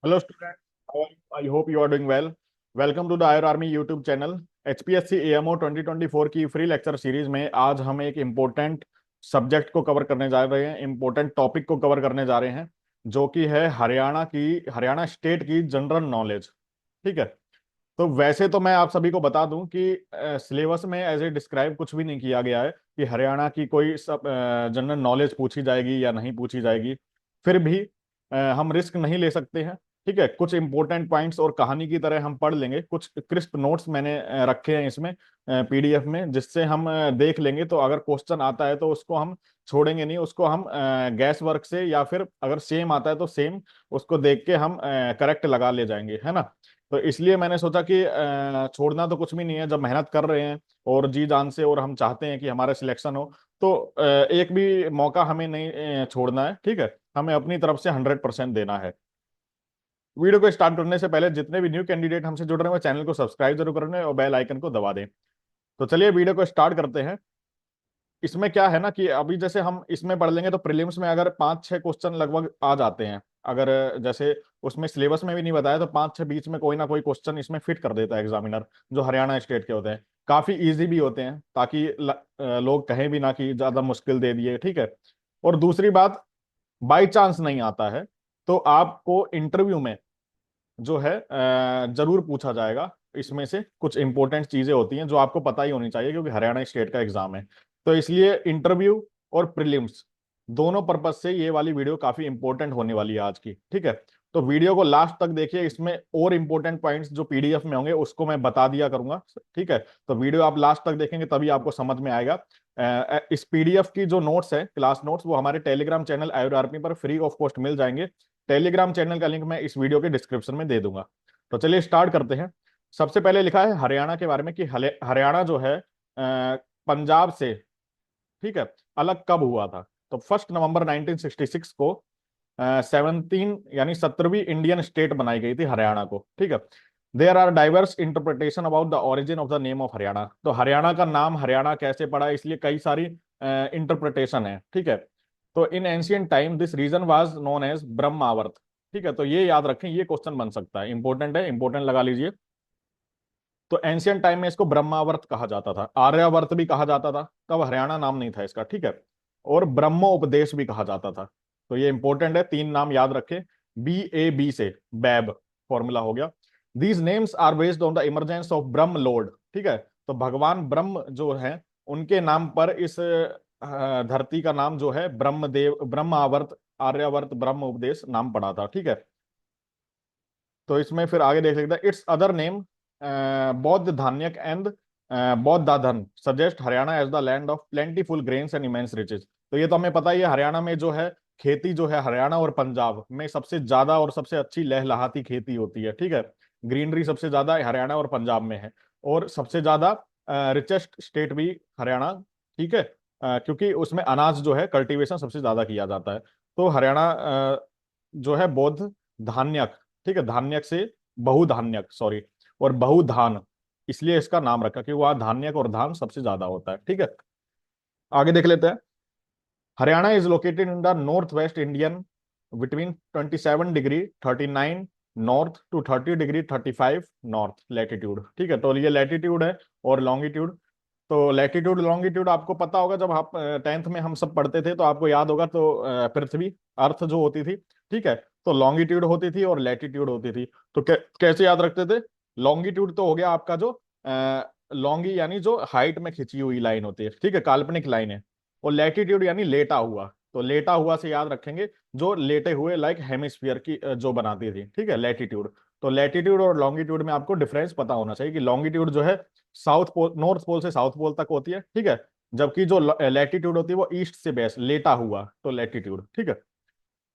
Hello students, how are you? I hope you are doing well. Welcome to the IR Army YouTube channel. HPSC AMO 2024 की free lecture series में आज हम एक important subject को cover करने जा रहे हैं, इम्पोर्टेंट टॉपिक को कवर करने जा रहे हैं, जो कि है हरियाणा स्टेट की जनरल नॉलेज। ठीक है। तो वैसे तो मैं आप सभी को बता दूं कि सिलेबस में एज ए डिस्क्राइब कुछ भी नहीं किया गया है कि हरियाणा की कोई सब जनरल नॉलेज पूछी जाएगी या नहीं पूछी जाएगी। फिर भी हम रिस्क नहीं ले सकते हैं। ठीक है, कुछ इंपॉर्टेंट पॉइंट्स और कहानी की तरह हम पढ़ लेंगे। कुछ क्रिस्प नोट्स मैंने रखे हैं इसमें पीडीएफ में, जिससे हम देख लेंगे। तो अगर क्वेश्चन आता है तो उसको हम छोड़ेंगे नहीं, उसको हम गैस वर्क से या फिर अगर सेम आता है तो सेम उसको देख के हम करेक्ट लगा ले जाएंगे, है ना। तो इसलिए मैंने सोचा कि छोड़ना तो कुछ भी नहीं है। जब मेहनत कर रहे हैं और जी जान से और हम चाहते हैं कि हमारा सिलेक्शन हो, तो एक भी मौका हमें नहीं छोड़ना है। ठीक है, हमें अपनी तरफ से 100% देना है। वीडियो को स्टार्ट करने से पहले जितने भी न्यू कैंडिडेट हमसे जुड़ रहे हैं वो चैनल को सब्सक्राइब जरूर कर लें और बेल आइकन को दबा दें। तो चलिए वीडियो को स्टार्ट करते हैं। इसमें क्या है ना कि अभी जैसे हम इसमें पढ़ लेंगे तो प्रीलिम्स में अगर 5-6 क्वेश्चन लगभग आ जाते हैं। अगर जैसे उसमें सिलेबस में भी नहीं बताया तो 5-6 बीच में कोई ना कोई क्वेश्चन इसमें फिट कर देता है एग्जामिनर, जो हरियाणा स्टेट के होते हैं। काफी इजी भी होते हैं, ताकि लोग कहें भी ना कि ज्यादा मुश्किल दे दिए। ठीक है। और दूसरी बात, बाई चांस नहीं आता है तो आपको इंटरव्यू में जो है जरूर पूछा जाएगा। इसमें से कुछ इंपॉर्टेंट चीजें होती हैं जो आपको पता ही होनी चाहिए, क्योंकि हरियाणा स्टेट का एग्जाम है। तो इसलिए इंटरव्यू और प्रीलिम्स दोनों पर्पज से ये वाली वीडियो काफी इंपॉर्टेंट होने वाली है आज की। ठीक है। तो वीडियो को लास्ट तक देखिए, इसमें और इंपॉर्टेंट पॉइंट्स जो पीडीएफ में होंगे उसको मैं बता दिया करूंगा। ठीक है। तो वीडियो आप लास्ट तक देखेंगे तभी आपको समझ में आएगा। इस पीडीएफ की जो नोट्स है, क्लास नोट्स, वो हमारे टेलीग्राम चैनल आईआरआरपी पर फ्री ऑफ कॉस्ट मिल जाएंगे। टेलीग्राम चैनल का लिंक मैं इस वीडियो के डिस्क्रिप्शन में दे दूंगा। तो चलिए स्टार्ट करते हैं। सबसे पहले लिखा है हरियाणा के बारे में कि हरियाणा जो है पंजाब से, ठीक है, अलग कब हुआ था। तो 1 नवंबर 1966 को 17 यानी 17वीं इंडियन स्टेट बनाई गई थी हरियाणा को। ठीक है। There are diverse interpretation about the origin of the name of Haryana. तो हरियाणा का नाम हरियाणा कैसे पड़ा, इसलिए कई सारी इंटरप्रिटेशन है। ठीक है। तो in ancient time this region was known as Brahmavarta. ठीक है। तो ये याद रखें, ये क्वेश्चन बन सकता है, इंपॉर्टेंट है, इंपॉर्टेंट लगा लीजिए। तो एंशियंट टाइम में इसको ब्रह्मावर्त कहा जाता था, आर्यावर्त भी कहा जाता था, तब हरियाणा नाम नहीं था इसका। ठीक है। और ब्रह्मोपदेश भी कहा जाता था। तो ये इंपॉर्टेंट है, 3 नाम याद रखें। BAB से बैब फॉर्मूला हो गया। These names are based on the emergence of Brahma lord. ठीक है। तो भगवान ब्रह्म जो है, उनके नाम पर इस धरती का नाम जो है ब्रह्मदेव, ब्रह्मावर्त, आर्यावर्त, ब्रह्म उपदेश नाम पड़ा था। ठीक है। तो इसमें फिर आगे देख लेते हैं। It's other name Bahudhanyaka and Bahudhana suggest Haryana as the land of plentiful grains and immense riches. तो ये तो हमें पता ही है, हरियाणा में जो है खेती जो है, हरियाणा और पंजाब में सबसे ज्यादा और सबसे अच्छी लहलहाती खेती होती है। ठीक है। ग्रीनरी सबसे ज्यादा हरियाणा और पंजाब में है, और सबसे ज्यादा रिचेस्ट स्टेट भी हरियाणा। ठीक है। क्योंकि उसमें अनाज जो है कल्टीवेशन सबसे ज्यादा किया जाता है। तो हरियाणा जो है बौद्ध धान्यक, ठीक है, धान्यक से बहुधान्यक, सॉरी, और बहुधान, इसलिए इसका नाम रखा कि वह धान्यक और धान सबसे ज्यादा होता है। ठीक है। आगे देख लेते हैं। Haryana is located in the north west Indian between 27 degree 39 north to 30 degree 35 north latitude. ठीक है। तो ये लैटिट्यूड है और लॉन्गिट्यूड। तो लैटिट्यूड लॉन्गिट्यूड आपको पता होगा, जब आप 10th में हम सब पढ़ते थे तो आपको याद होगा। तो पृथ्वी, अर्थ जो होती थी, ठीक है, तो लॉन्गिट्यूड होती थी और लैटिट्यूड होती थी। तो कैसे याद रखते थे। लॉन्गिट्यूड तो हो गया आपका जो लॉन्गी यानी जो हाइट में खिंची हुई लाइन होती है, ठीक है, काल्पनिक लाइन है। और लैटिट्यूड यानी लेटा हुआ। तो लेटा हुआ से याद रखेंगे जो लेटे हुए लाइक हेमिस्फीयर की जो बनाती थी। ठीक है, लैटिट्यूड। तो लैटिट्यूड और लॉन्गिट्यूड में आपको डिफरेंस पता होना चाहिए कि लॉन्गिट्यूड जो है साउथ पोल, नॉर्थ पोल से साउथ पोल तक होती है। ठीक है। जबकि जो लैटिट्यूड होती है वो ईस्ट से वेस्ट, लेटा हुआ, तो लैटिट्यूड। ठीक है।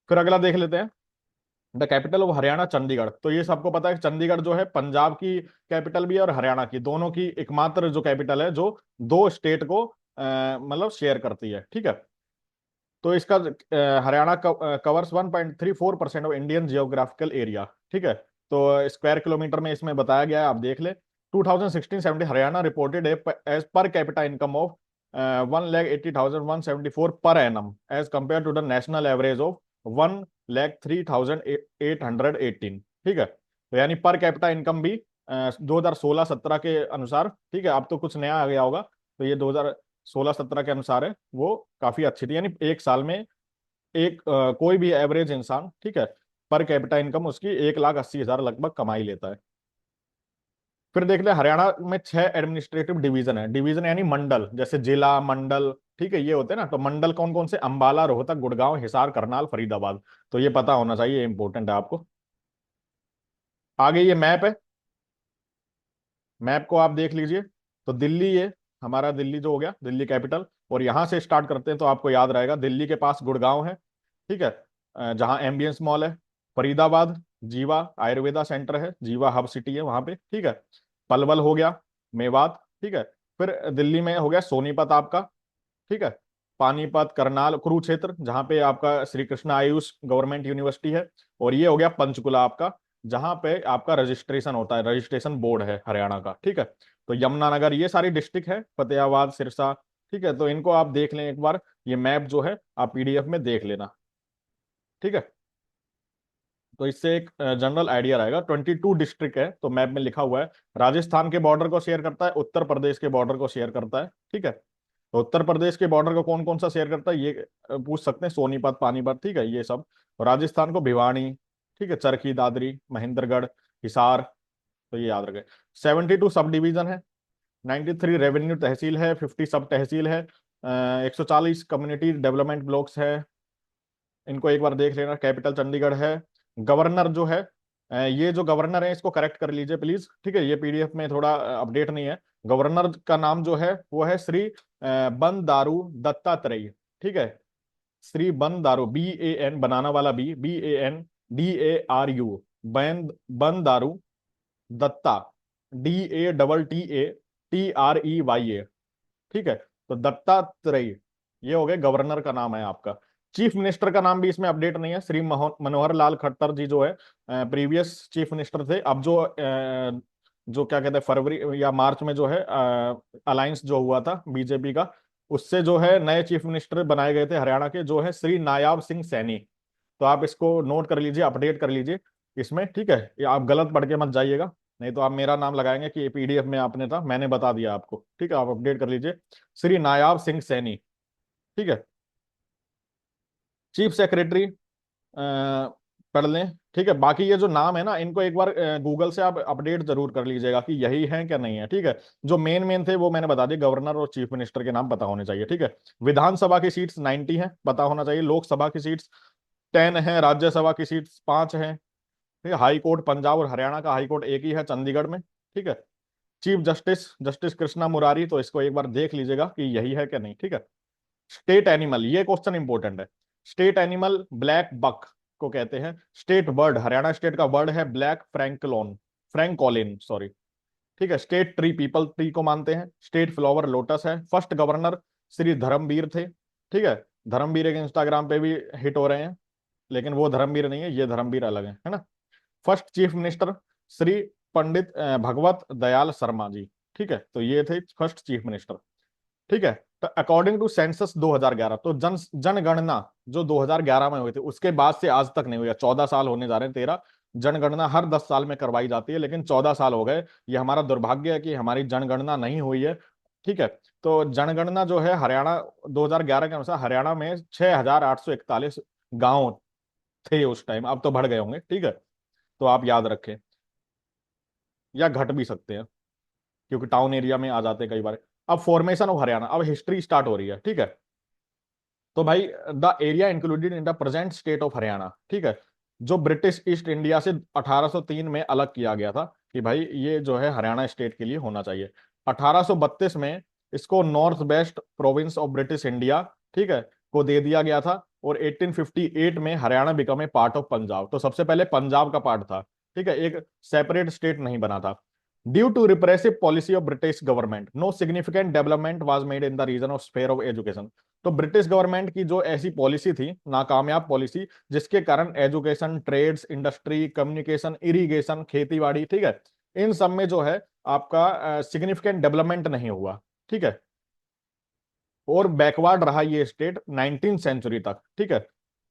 फिर अगला देख लेते हैं। The capital of Haryana Chandigarh. तो ये सबको पता है कि चंडीगढ़ जो है पंजाब की कैपिटल भी है और हरियाणा की, दोनों की एकमात्र जो कैपिटल है जो दो स्टेट को मतलब शेयर करती है। ठीक है। तो इसका Haryana covers 1.34% of Indian geographical area. ठीक है। तो स्क्वायर किलोमीटर में इसमें बताया गया है, आप देख ले। 2016-17 Haryana reported as per capita income of 1,80,174 per annum as compare to the national average of 1,03,818, ठीक है। तो यानी पर कैपिटा इनकम भी 2016-17 के अनुसार, ठीक है, अब तो कुछ नया आ गया होगा, तो ये 2016-17 के अनुसार है, वो काफी अच्छी थी। यानी एक साल में एक कोई भी एवरेज इंसान, ठीक है, पर कैपिटा इनकम उसकी 1,80,000 लगभग कमाई लेता है। फिर देख ले, हरियाणा में 6 एडमिनिस्ट्रेटिव डिवीजन है। डिवीजन यानी मंडल, जैसे जिला मंडल, ठीक है, ये होते हैं ना। तो मंडल कौन कौन से? अंबाला, रोहतक, गुड़गांव, हिसार, करनाल, फरीदाबाद। तो ये पता होना चाहिए, इंपॉर्टेंट है आपको। आगे ये मैप है, मैप को आप देख लीजिए। तो दिल्ली, ये हमारा दिल्ली जो हो गया, दिल्ली कैपिटल। और यहां से स्टार्ट करते हैं तो आपको याद रहेगा, दिल्ली के पास गुड़गांव है, ठीक है, जहां एम्बियंस मॉल है। फरीदाबाद, जीवा आयुर्वेदा सेंटर है, जीवा हब सिटी है वहां पे, ठीक है। पलवल हो गया, मेवात, ठीक है। फिर दिल्ली में हो गया सोनीपत आपका, ठीक है। पानीपत, करनाल, कुरुक्षेत्र, जहां पे आपका श्री कृष्ण आयुष गवर्नमेंट यूनिवर्सिटी है। और ये हो गया पंचकुला आपका, जहां पे आपका रजिस्ट्रेशन होता है, रजिस्ट्रेशन बोर्ड है हरियाणा का, ठीक है। तो यमुनानगर, ये सारी डिस्ट्रिक्ट है, फतेहाबाद, सिरसा, ठीक है। तो इनको आप देख लें एक बार, ये मैप जो है आप पीडीएफ में देख लेना, ठीक है। तो इससे एक जनरल आइडिया रहेगा। 22 डिस्ट्रिक्ट है, तो मैप में लिखा हुआ है। राजस्थान के बॉर्डर को शेयर करता है, उत्तर प्रदेश के बॉर्डर को शेयर करता है, ठीक है। तो उत्तर प्रदेश के बॉर्डर को कौन कौन सा शेयर करता है, ये पूछ सकते हैं। सोनीपत, पानीपत, ठीक है, ये सब। और राजस्थान को भिवानी, ठीक है, चरखी दादरी, महेंद्रगढ़, हिसार। तो ये याद रखें। 72 सब डिवीजन है, 93 रेवेन्यू तहसील है, 50 सब तहसील है, 140 कम्युनिटी डेवलपमेंट ब्लॉक्स है। इनको एक बार देख लेना। कैपिटल चंडीगढ़ है। गवर्नर जो है, ये जो गवर्नर है इसको करेक्ट कर लीजिए प्लीज, ठीक है, ये पीडीएफ में थोड़ा अपडेट नहीं है। गवर्नर का नाम जो है वो है श्री बंदारू दत्तात्रेय, ठीक है। श्री बंदारू, BAN, बनाना वाला BANDARU, बंदारू दत्ता, DATTATREYA, ठीक है। तो दत्तात्रेय, ये हो गए, गवर्नर का नाम है आपका। चीफ मिनिस्टर का नाम भी इसमें अपडेट नहीं है। श्री मनोहर लाल खट्टर जी जो है, प्रीवियस चीफ मिनिस्टर थे। अब जो क्या कहते हैं, फरवरी या मार्च में जो है अलायंस जो हुआ था बीजेपी का, उससे जो है नए चीफ मिनिस्टर बनाए गए थे हरियाणा के, जो है श्री नायाब सिंह सैनी। तो आप इसको नोट कर लीजिए, अपडेट कर लीजिए इसमें, ठीक है। ये आप गलत पढ़ के मत जाइएगा, नहीं तो आप मेरा नाम लगाएंगे कि पीडीएफ में आपने था, मैंने बता दिया आपको, ठीक है। आप अपडेट कर लीजिए, श्री नायाब सिंह सैनी, ठीक है। चीफ सेक्रेटरी पढ़ लें, ठीक है। बाकी ये जो नाम है ना, इनको एक बार गूगल से आप अपडेट जरूर कर लीजिएगा कि यही है क्या नहीं है, ठीक है। जो मेन मेन थे वो मैंने बता दिए, गवर्नर और चीफ मिनिस्टर के नाम पता होने चाहिए, ठीक है। विधानसभा की सीट्स 90 है, पता होना चाहिए। लोकसभा की सीट्स 10 है, राज्यसभा की सीट्स 5 है, ठीक है। हाई कोर्ट पंजाब और हरियाणा का हाई कोर्ट एक ही है, चंडीगढ़ में, ठीक है। Chief justice justice Krishna Murari, तो इसको एक बार देख लीजिएगा कि यही है क्या नहीं, ठीक है। स्टेट एनिमल, ये क्वेश्चन इंपॉर्टेंट है। स्टेट एनिमल ब्लैक बक को कहते हैं। स्टेट बर्ड, हरियाणा स्टेट का बर्ड है ब्लैक फ्रैंकलोन, फ्रैंकॉलिन, सॉरी, ठीक है। स्टेट ट्री पीपल ट्री को मानते हैं। स्टेट फ्लावर लोटस है। फर्स्ट गवर्नर श्री धर्मवीर थे, ठीक है। धर्मवीर एक इंस्टाग्राम पे भी हिट हो रहे हैं, लेकिन वो धर्मवीर नहीं है, ये धर्मवीर अलग है ना। First chief minister Shri Pandit Bhagwat Dayal Sharma ji, ठीक है। तो ये थे फर्स्ट चीफ मिनिस्टर, ठीक है। तो अकॉर्डिंग टू सेंसस 2011, तो जनगणना जो 2011 में हुई थी, उसके बाद से आज तक नहीं हुई है। 14 साल होने जा रहे हैं, 13। जनगणना हर 10 साल में करवाई जाती है, लेकिन 14 साल हो गए। ये हमारा दुर्भाग्य है कि हमारी जनगणना नहीं हुई है, ठीक है। तो जनगणना जो है हरियाणा 2011 के अनुसार, हरियाणा में 6,841 गांव थे उस टाइम, अब तो बढ़ गए होंगे, ठीक है। तो आप याद रखें, या घट भी सकते हैं, क्योंकि टाउन एरिया में आ जाते हैं कई बार। अब फॉर्मेशन ऑफ हरियाणा, अब हिस्ट्री स्टार्ट हो रही है, ठीक है। तो भाई, the area included in the present state of Haryana, ठीक है, जो ब्रिटिश ईस्ट इंडिया से 1803 में अलग किया गया था, कि भाई ये जो है हरियाणा स्टेट के लिए होना चाहिए। 1832 में इसको north west province of British India, ठीक है, को दे दिया गया था। और 1858 में Haryana become a part of Punjab. तो सबसे पहले पंजाब का पार्ट था, ठीक है, एक सेपरेट स्टेट नहीं बना था। Due to repressive policy of British government, no significant development was made in the region of sphere of education. तो ब्रिटिश गवर्नमेंट की जो ऐसी पॉलिसी थी, नाकामयाब पॉलिसी, जिसके कारण education, trades, industry, communication, irrigation, खेतीबाड़ी, ठीक है, इन सब में जो है आपका सिग्निफिकेंट डेवलपमेंट नहीं हुआ, ठीक है। और बैकवर्ड रहा ये स्टेट 19th सेंचुरी तक, ठीक है।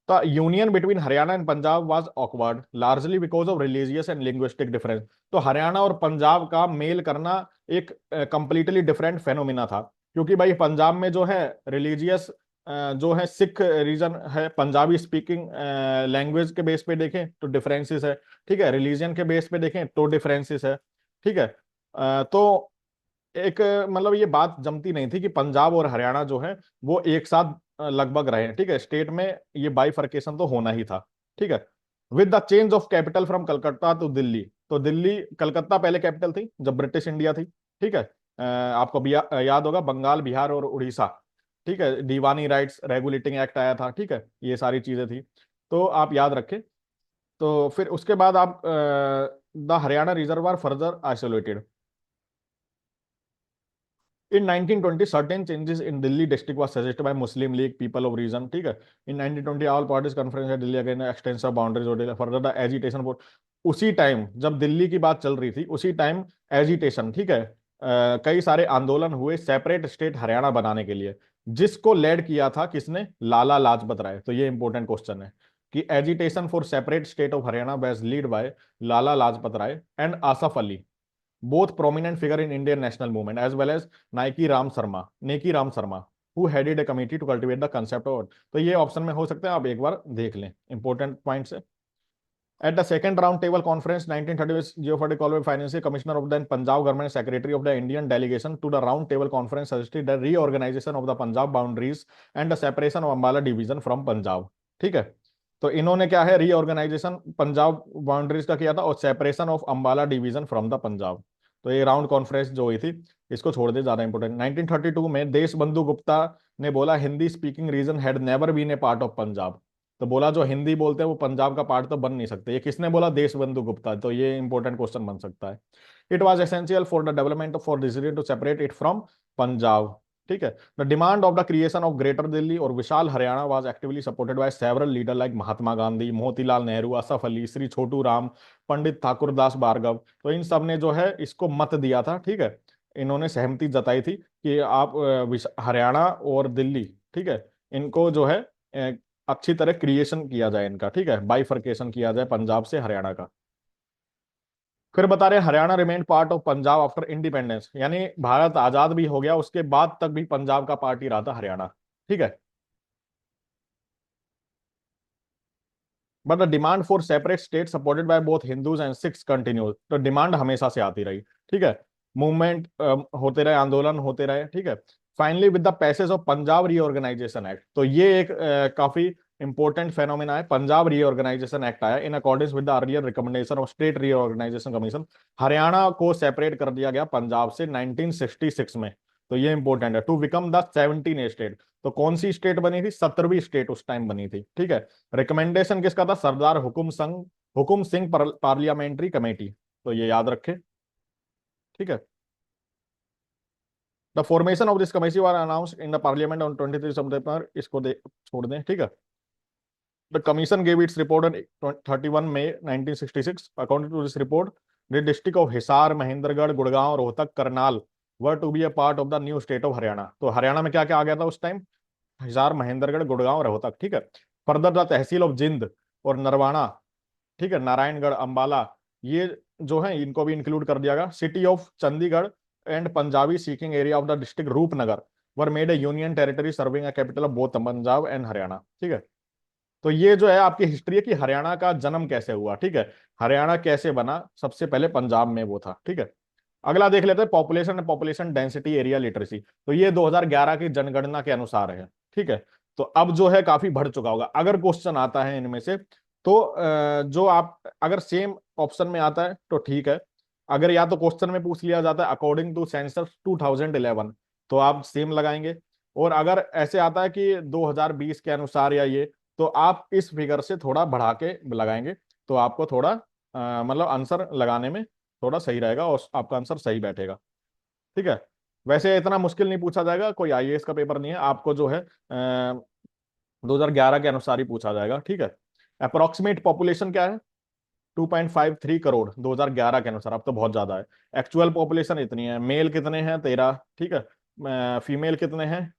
तो union between Haryana and Punjab was awkward largely because of religious and linguistic difference. तो हरियाणा और पंजाब का मेल करना एक कंप्लीटली डिफरेंट फेनोमिना था, क्योंकि भाई पंजाब में जो है रिलीजियस जो है सिख रीजन है, पंजाबी स्पीकिंग लैंग्वेज के बेस पे देखें तो डिफरेंसेस है, ठीक है, रिलीजन के बेस पे देखें तो डिफरेंसेस है, ठीक है। तो एक मतलब ये बात जमती नहीं थी कि पंजाब और हरियाणा जो है वो एक साथ लगभग रहे, ठीक है, स्टेट में ये बाइफर्केशन तो होना ही था, ठीक है। With the change of capital from Calcutta to Delhi, तो दिल्ली कलकत्ता पहले कैपिटल थी जब ब्रिटिश इंडिया थी, ठीक है। आपको भी याद होगा बंगाल, बिहार और उड़ीसा, ठीक है, दीवानी राइट्स रेगुलेटिंग एक्ट आया था, ठीक है, ये सारी चीजें थी, तो आप याद रखें। तो फिर उसके बाद आप the Haryana reserve are further isolated in 1920 certain changes in Delhi district was suggested by Muslim League people of region, ठीक है। in 1920 all parties conference at Delhi again extensive boundaries और further the agitation for, उसी time जब दिल्ली की बात चल रही थी उसी टाइम एजिटेशन, ठीक है, कई सारे आंदोलन हुए सेपरेट स्टेट हरियाणा बनाने के लिए, जिसको लेड किया था किसने, लाला लाजपत राय। तो ये इंपॉर्टेंट क्वेश्चन है कि agitation for separate state of Haryana was lead by Lala Lajpat Rai and Asaf Ali, both prominent figure in Indian national movement, as well as Neki Ram Sarma, who headed a committee to cultivate the concept of। तो ये option में हो सकते हैं, आप एक बार देख लें, इंपॉर्टेंट पॉइंट्स है। At the second round table conference 1930 with Geoffrey Colwell, financial commissioner of the Punjab government, secretary of the Indian delegation to the round table conference, suggested the reorganization of the Punjab boundaries and the separation of Ambala division from Punjab, ठीक है। तो इन्होंने क्या है, reorganisation Punjab boundaries का किया था और separation of Ambala division from the Punjab. तो ये राउंड कॉन्फ्रेंस जो हुई थी, इसको छोड़ दे, ज्यादा इंपॉर्टेंट। 1932 में देश बंधु गुप्ता ने बोला Hindi speaking region had never been a part of Punjab. तो बोला जो हिंदी बोलते हैं वो पंजाब का पार्ट तो बन नहीं सकते। ये किसने बोला, देश बंधु गुप्ता। तो ये इंपॉर्टेंट क्वेश्चन बन सकता है। It was essential for the development for decision to separate it from Punjab, ठीक है। The demand of the creation of greater Delhi और Vishal Haryana was actively supported by several leader like Mahatma Gandhi, Motilal Nehru, Asaf Ali, Shri Chhotu Ram, Pandit Thakurdas Bhargava. तो इन सब ने जो है इसको मत दिया था, ठीक है, इन्होंने सहमति जताई थी कि आप हरियाणा और दिल्ली, ठीक है, इनको जो है अच्छी तरह क्रिएशन किया जाए इनका, ठीक है, बाइफर्केशन किया जाए पंजाब से हरियाणा का। फिर बता रहे Haryana remain part of Punjab after independence, यानी भारत आजाद भी हो गया उसके बाद तक भी पंजाब का पार्ट ही रहा था हरियाणा, ठीक है। But the demand for separate state supported by both Hindus and Sikhs continues. तो डिमांड हमेशा से आती रही, ठीक है, मूवमेंट होते रहे, आंदोलन होते रहे, ठीक है। Finally with the passage of Punjab reorganisation act, तो ये एक काफी इंपॉर्टेंट फेनोमेना है, पंजाब रीऑर्गेनाइजेशन एक्ट आया in accordance with the earlier recommendation of state reorganisation commission. Haryana को सेपरेट कर दिया गया पंजाब से 1966 में। तो ये इंपॉर्टेंट है, टू बिकम द 17 स्टेट। तो कौन सी स्टेट बनी थी, 17वीं स्टेट उस टाइम बनी थी, ठीक है। रिकमेंडेशन किसका था, सरदार हुकुम सिंह पार्लियामेंट्री कमेटी। तो ये याद रखे, ठीक है। The formation of this committee was announced in the parliament on 23 September, इसको छोड़ दें, ठीक है। The commission gave its report on 31 May 1966। According to this report the district of Hisar, Mahendragarh, Gurgaon, Rohtak, Karnal were to be a part of the new state of Haryana. तो हरियाणा में क्या क्या आ गया था उस टाइम, हिसार, महेंद्रगढ़, गुड़गांव, रोहतक, ठीक है। फर्दर द तहसील ऑफ जिंद और नरवाना, ठीक है, नारायणगढ़, अंबाला, ये जो है इनको भी इंक्लूड कर दिया गया। City of Chandigarh and Punjabi seeking area of the district Rupnagar were made a union territory serving a capital of both Punjab and Haryana, ठीक है। तो ये जो है आपकी हिस्ट्री है कि हरियाणा का जन्म कैसे हुआ, ठीक है, हरियाणा कैसे बना, सबसे पहले पंजाब में वो था, ठीक है। अगला देख लेते हैं population, population density, area literacy. तो ये 2011 की जनगणना के अनुसार है, ठीक है। तो अब जो है काफी बढ़ चुका होगा अगर क्वेश्चन आता है इनमें से। तो जो आप अगर सेम ऑप्शन में आता है तो ठीक है, अगर या तो क्वेश्चन में पूछ लिया जाता है अकॉर्डिंग टू सेंसस 2011 तो आप सेम लगाएंगे, और अगर ऐसे आता है कि 2020 के अनुसार या ये, तो आप इस फिगर से थोड़ा बढ़ा के लगाएंगे, तो आपको थोड़ा मतलब आंसर लगाने में थोड़ा सही रहेगा और आपका आंसर सही बैठेगा, ठीक है। वैसे इतना मुश्किल नहीं पूछा जाएगा, कोई आईएएस का पेपर नहीं है, आपको जो है 2011 के अनुसार ही पूछा जाएगा, ठीक है। अप्रोक्सीमेट पॉपुलेशन क्या है, 2.53 करोड़ 2011 के अनुसार। अब तो बहुत ज्यादा है, एक्चुअल पॉपुलेशन इतनी है। मेल कितने हैं, 13, ठीक है। फीमेल कितने हैं,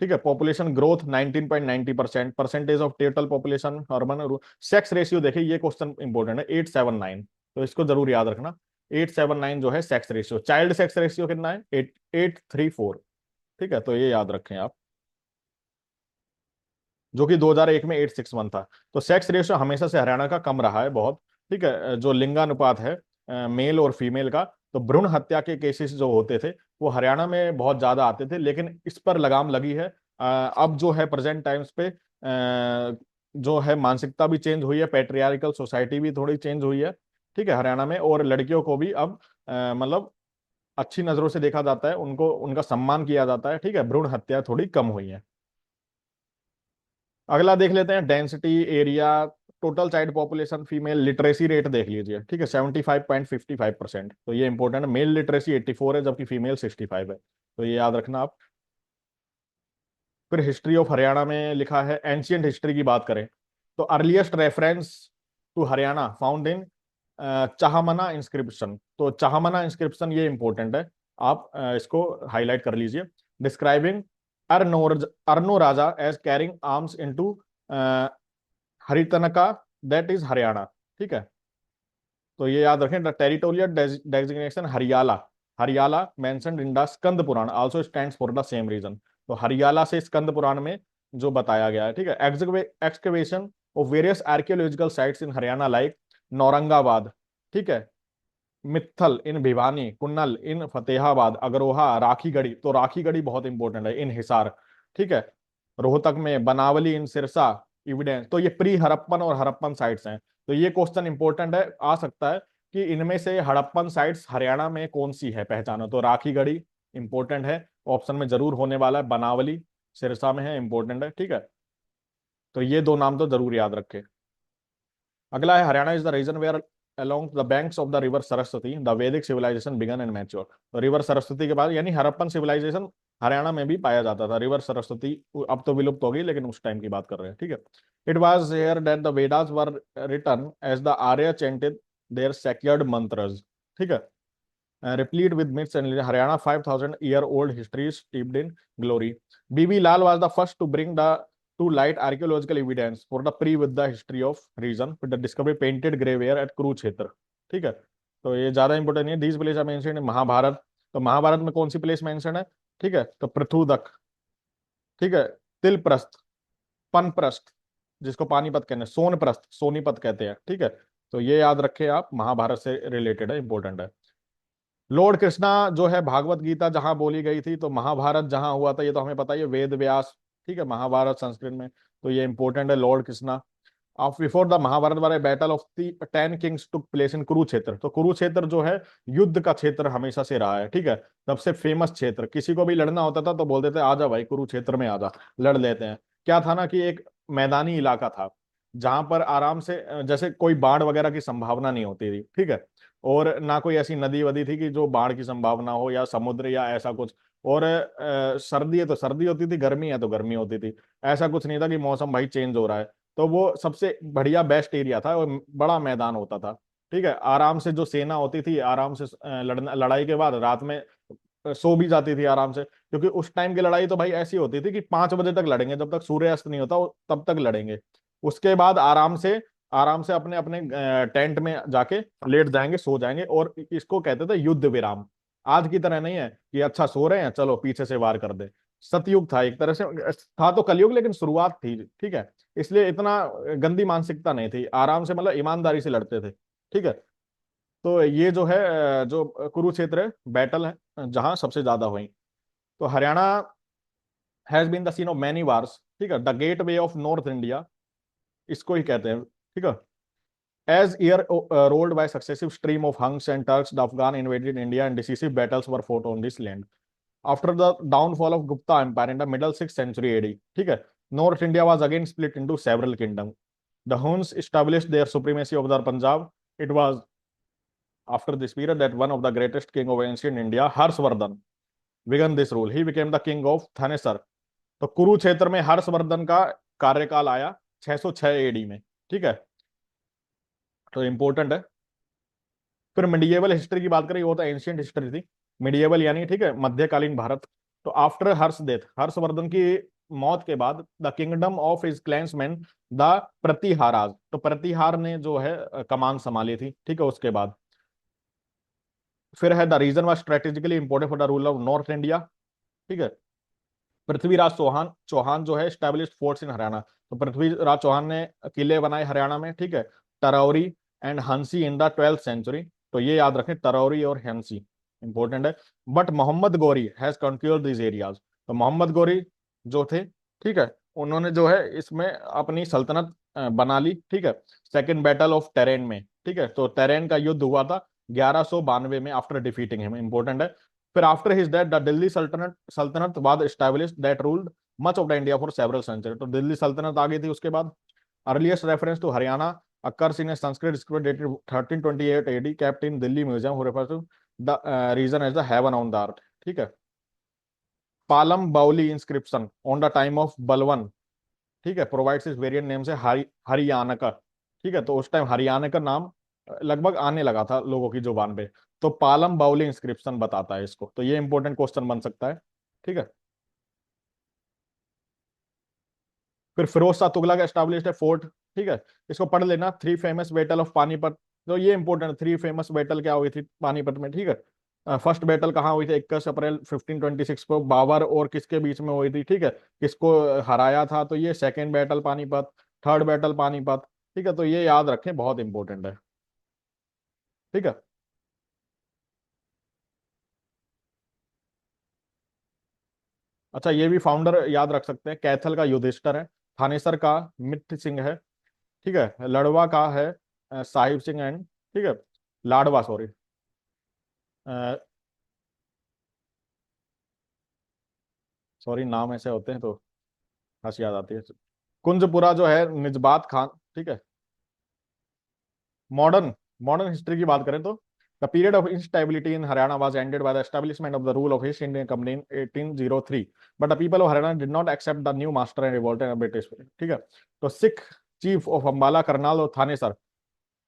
ठीक है। Population growth 19.90%, percentage of total population urban. Sex ratio देखिए, ये क्वेश्चन इंपॉर्टेंट है, 879, तो इसको जरूर याद रखना। 879 जो है sex ratio. Child sex ratio कितना है? 834। ठीक है, तो ये याद रखें आप, जो कि 2001 में 861 था। तो सेक्स रेशियो हमेशा से हरियाणा का कम रहा है बहुत। ठीक है, जो लिंगानुपात है मेल और फीमेल का, तो भ्रूण हत्या के केसेस जो होते थे वो हरियाणा में बहुत ज्यादा आते थे, लेकिन इस पर लगाम लगी है। अब जो है प्रेजेंट टाइम्स पे जो है मानसिकता भी चेंज हुई है, पैट्रियार्कल सोसाइटी भी थोड़ी चेंज हुई है। ठीक है, हरियाणा में, और लड़कियों को भी अब मतलब अच्छी नजरों से देखा जाता है, उनको उनका सम्मान किया जाता है। ठीक है, भ्रूण हत्या थोड़ी कम हुई है। अगला देख लेते हैं, density, area, total child population, female literacy rate देख लीजिए। ठीक है, 75.55%, तो ये इंपॉर्टेंट है। मेल लिटरेसी 84 है, जबकि फीमेल 65 है, तो ये याद रखना आप। फिर हिस्ट्री ऑफ हरियाणा में लिखा है, एंशियंट हिस्ट्री की बात करें तो earliest reference to Haryana found in Chahamana inscription. तो चाहमना इंस्क्रिप्शन ये इंपॉर्टेंट है, आप इसको हाईलाइट कर लीजिए। Describing Arnoraja as carrying arms into Haritanaka, that is Haryana. ठीक है, तो ये याद रखें। The territorial designation Hariyala, Hariyala mentioned in the Skanda Purana also stands for the same region. तो हरियाला से स्कंद पुराण में जो बताया गया है। ठीक है, excavation of various archaeological sites in Haryana like Naurangabad, ठीक है, मित्थल इन भिवानी, कुन्नल इन फतेहाबाद, अग्रोहा, राखीगढ़ी, तो राखीगढ़ी बहुत इंपॉर्टेंट है, इन हिसार। ठीक है, रोहतक में बनावली, इन सिरसा, इविडेंस। तो ये प्री हड़प्पन और हड़प्पन साइट्स हैं। तो ये क्वेश्चन इंपॉर्टेंट है, आ सकता है कि इनमें से हड़प्पन साइट्स हरियाणा में कौन सी है, पहचानो। तो राखीगढ़ी इंपॉर्टेंट है, ऑप्शन में जरूर होने वाला है। बनावली सिरसा में है, इंपॉर्टेंट है। ठीक है, तो ये दो नाम तो जरूर याद रखें। अगला है, Haryana is the region where along the banks of the river Saraswati the Vedic civilisation began and mature. तो रिवर सरस्वती के बाद, यानी हड़प्पन सिविलाइजेशन हरियाणा में भी पाया जाता था। रिवर सरस्वती अब तो विलुप्त हो गई, लेकिन उस टाइम की बात कर रहे हैं। ठीक है, it was here that the Vedas were written as the Arya chanted their sacred mantras. ठीक है, replete with myths and Haryana 5,000-year-old history steeped in glory. B.B. Lal was the first to bring the to light archaeological evidence for the pre with the history of region with the discovery painted graveyard at Kurukshetra. ठीक है, तो ये ज्यादा important नहीं है। These place are mentioned in Mahabharata. तो महाभारत में कौन सी प्लेस मेंशन है? ठीक है, तो पृथुदक, ठीक है, तिलप्रस्थ, पनप्रस्थ, जिसको पानीपत कहते हैं, सोनप्रस्थ, सोनीपत कहते हैं। ठीक है, तो ये याद रखें आप, महाभारत से रिलेटेड है, इंपॉर्टेंट है। लॉर्ड कृष्णा जो है भागवत गीता जहां बोली गई थी, तो महाभारत जहां हुआ था, ये तो हमें पता ही है, वेद व्यास। ठीक है, महाभारत संस्कृत में, तो ये इंपॉर्टेंट है, lord Krishna. Of before the Mahabharata वाले battle of the 10 kings took place in Kurukshetra. तो कुरुक्षेत्र जो है युद्ध का क्षेत्र हमेशा से रहा है। ठीक है, सबसे फेमस क्षेत्र, किसी को भी लड़ना होता था तो बोल देते आजा भाई कुरुक्षेत्र में आजा, लड़ लेते हैं। क्या था ना कि एक मैदानी इलाका था जहां पर आराम से जैसे कोई बाढ़ वगैरह की संभावना नहीं होती थी। ठीक है, और ना कोई ऐसी नदी वदी थी कि जो बाढ़ की संभावना हो, या समुद्र या ऐसा कुछ। और सर्दी है तो सर्दी होती थी, गर्मी है तो गर्मी होती थी। ऐसा कुछ नहीं था कि मौसम भाई चेंज हो रहा है। तो वो सबसे बढ़िया बेस्ट एरिया था, और बड़ा मैदान होता था। ठीक है, आराम से जो सेना होती थी आराम से लड़ना, लड़ाई के बाद रात में सो भी जाती थी आराम से, क्योंकि उस टाइम की लड़ाई तो भाई ऐसी होती थी कि 5 बजे तक लड़ेंगे, जब तक सूर्यास्त नहीं होता तब तक लड़ेंगे। उसके बाद आराम से अपने अपने टेंट में जाके लेट जाएंगे, सो जाएंगे, और इसको कहते थे युद्ध विराम। आज की तरह नहीं है कि अच्छा सो रहे हैं चलो पीछे से वार कर दे। सतयुग था एक तरह से, था तो कलयुग लेकिन शुरुआत थी। ठीक है, इसलिए इतना गंदी मानसिकता नहीं थी, आराम से मतलब ईमानदारी से लड़ते थे। ठीक है, तो ये जो है जो कुरुक्षेत्र बैटल है जहां सबसे ज्यादा हुई। तो Haryana has been the scene of many wars. ठीक है, the gateway of north India, इसको ही कहते हैं। ठीक है, as year rolled by successive stream of Huns and Turks, the Afghan invaded India and decisive battles were fought on this land. After the downfall of Gupta Empire in the middle 6th century AD, ठीक है, North India was again split into several kingdoms. The Huns established their supremacy over the Punjab. It was after this period that one of the greatest king of ancient India, Harshvardhan, began this rule. He became the king of Thanesar. तो कुरुक्षेत्र में हर्षवर्धन का कार्यकाल आया 606 AD में। ठीक है, तो important है। फिर मिडिएवल हिस्ट्री की बात करें, वो तो एंशियंट हिस्ट्री थी। मिडिएवल यानी, ठीक है, मध्यकालीन भारत। तो आफ्टर हर्ष डेथ, हर्षवर्धन की मौत के बाद, the kingdom of his clansmen the Pratiharas, तो प्रतिहार ने जो है कमान संभाली थी, ठीक है। उसके बाद फिर है the region was strategically important for the rule of north India, ठीक है। पृथ्वीराज चौहान, चौहान जो है स्टैब्लिश्ड फोर्ट्स इन हरियाणा, तो पृथ्वीराज चौहान ने किले बनाए हरियाणा में, ठीक है। टरौरी एंड हंसी इन द 12th सेंचुरी, तो ये याद रखें, टरौरी और हंसी इंपॉर्टेंट है। But Mohammad Ghori has conquered this areas, तो मोहम्मद गौरी जो थे, ठीक है, उन्होंने जो है इसमें अपनी सल्तनत बना ली, ठीक है। सेकेंड बैटल ऑफ टेरेन में, ठीक है, तो टेरेन का युद्ध हुआ था 1192 में, आफ्टर डिफीटिंग हिम, इंपॉर्टेंट है। फिर after his death the Delhi Sultanate Sultanate was established that ruled much of the India for several century, तो दिल्ली सल्तनत आ गई थी उसके बाद। Earliest reference to Haryana occurs in a Sanskrit script dated 1328 AD, kept in Delhi Museum, who refers to the region as the heaven on the earth, ठीक है। पालम बाउली inscription on the time of बलवन, ठीक है, प्रोवाइड्स इस variant name से हरियाणा, ठीक है। तो उस टाइम हरियाणा का नाम लगभग आने लगा था लोगों की जुबान पे, तो पालम बाउली इंस्क्रिप्शन बताता है इसको, तो ये इंपॉर्टेंट क्वेश्चन बन सकता है, ठीक है। फिर फिरोज शाह तुगलक एस्टैब्लिश्ड है फोर्ट, ठीक है, इसको पढ़ लेना, three famous battle of Panipat, तो ये इंपॉर्टेंट, थ्री फेमस बैटल क्या हुई थी पानीपत में, ठीक है। फर्स्ट बैटल कहाँ हुई थी, 21 अप्रैल 1526 को बाबर और किसके बीच में हुई थी, ठीक है, किसको हराया था, तो ये second battle Panipat, third battle Panipat, ठीक है। तो ये याद रखें, बहुत इंपॉर्टेंट है, ठीक है। अच्छा, ये भी फाउंडर याद रख सकते हैं, कैथल का युधिष्ठर है, थानेसर का मित्र सिंह है, ठीक है, लड़वा का है साहिब सिंह एंड, ठीक है, लाडवा सॉरी, सॉरी नाम ऐसे होते हैं तो हंसी याद आती है। कुंजपुरा जो है निजबात खान, ठीक है। मॉडर्न मॉडर्न हिस्ट्री की बात करें तो the period of instability in Haryana was ended by the establishment of the rule of East Indian Company in 1803, but the people of Haryana did not accept the new master and revolted British, ठीक है। तो Sikh chief of Ambala Karnal और Thanesar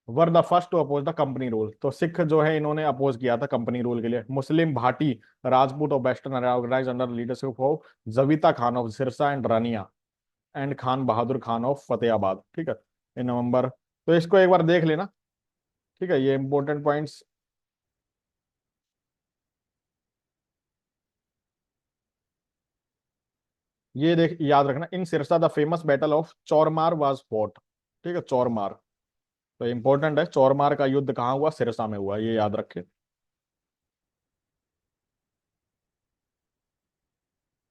were the first to oppose the company rule, तो सिख जो है इन्होंने oppose किया था कंपनी रूल के लिए। Muslim Bhati Rajput of western Haryana organise under leadership of Javita Khan of Sirsa and Rania and Khan Bahadur Khan of Fatehabad, ठीक है, इन नवंबर। तो इसको एक बार देख लेना, ठीक है, ये इंपॉर्टेंट पॉइंट्स। ये देख याद रखना, in Sirsa the famous battle of Chaurmar was fought, ठीक है, चौरमार, तो इंपॉर्टेंट है, चौरमार का युद्ध कहाँ हुआ, सिरसा में हुआ, ये याद रखे।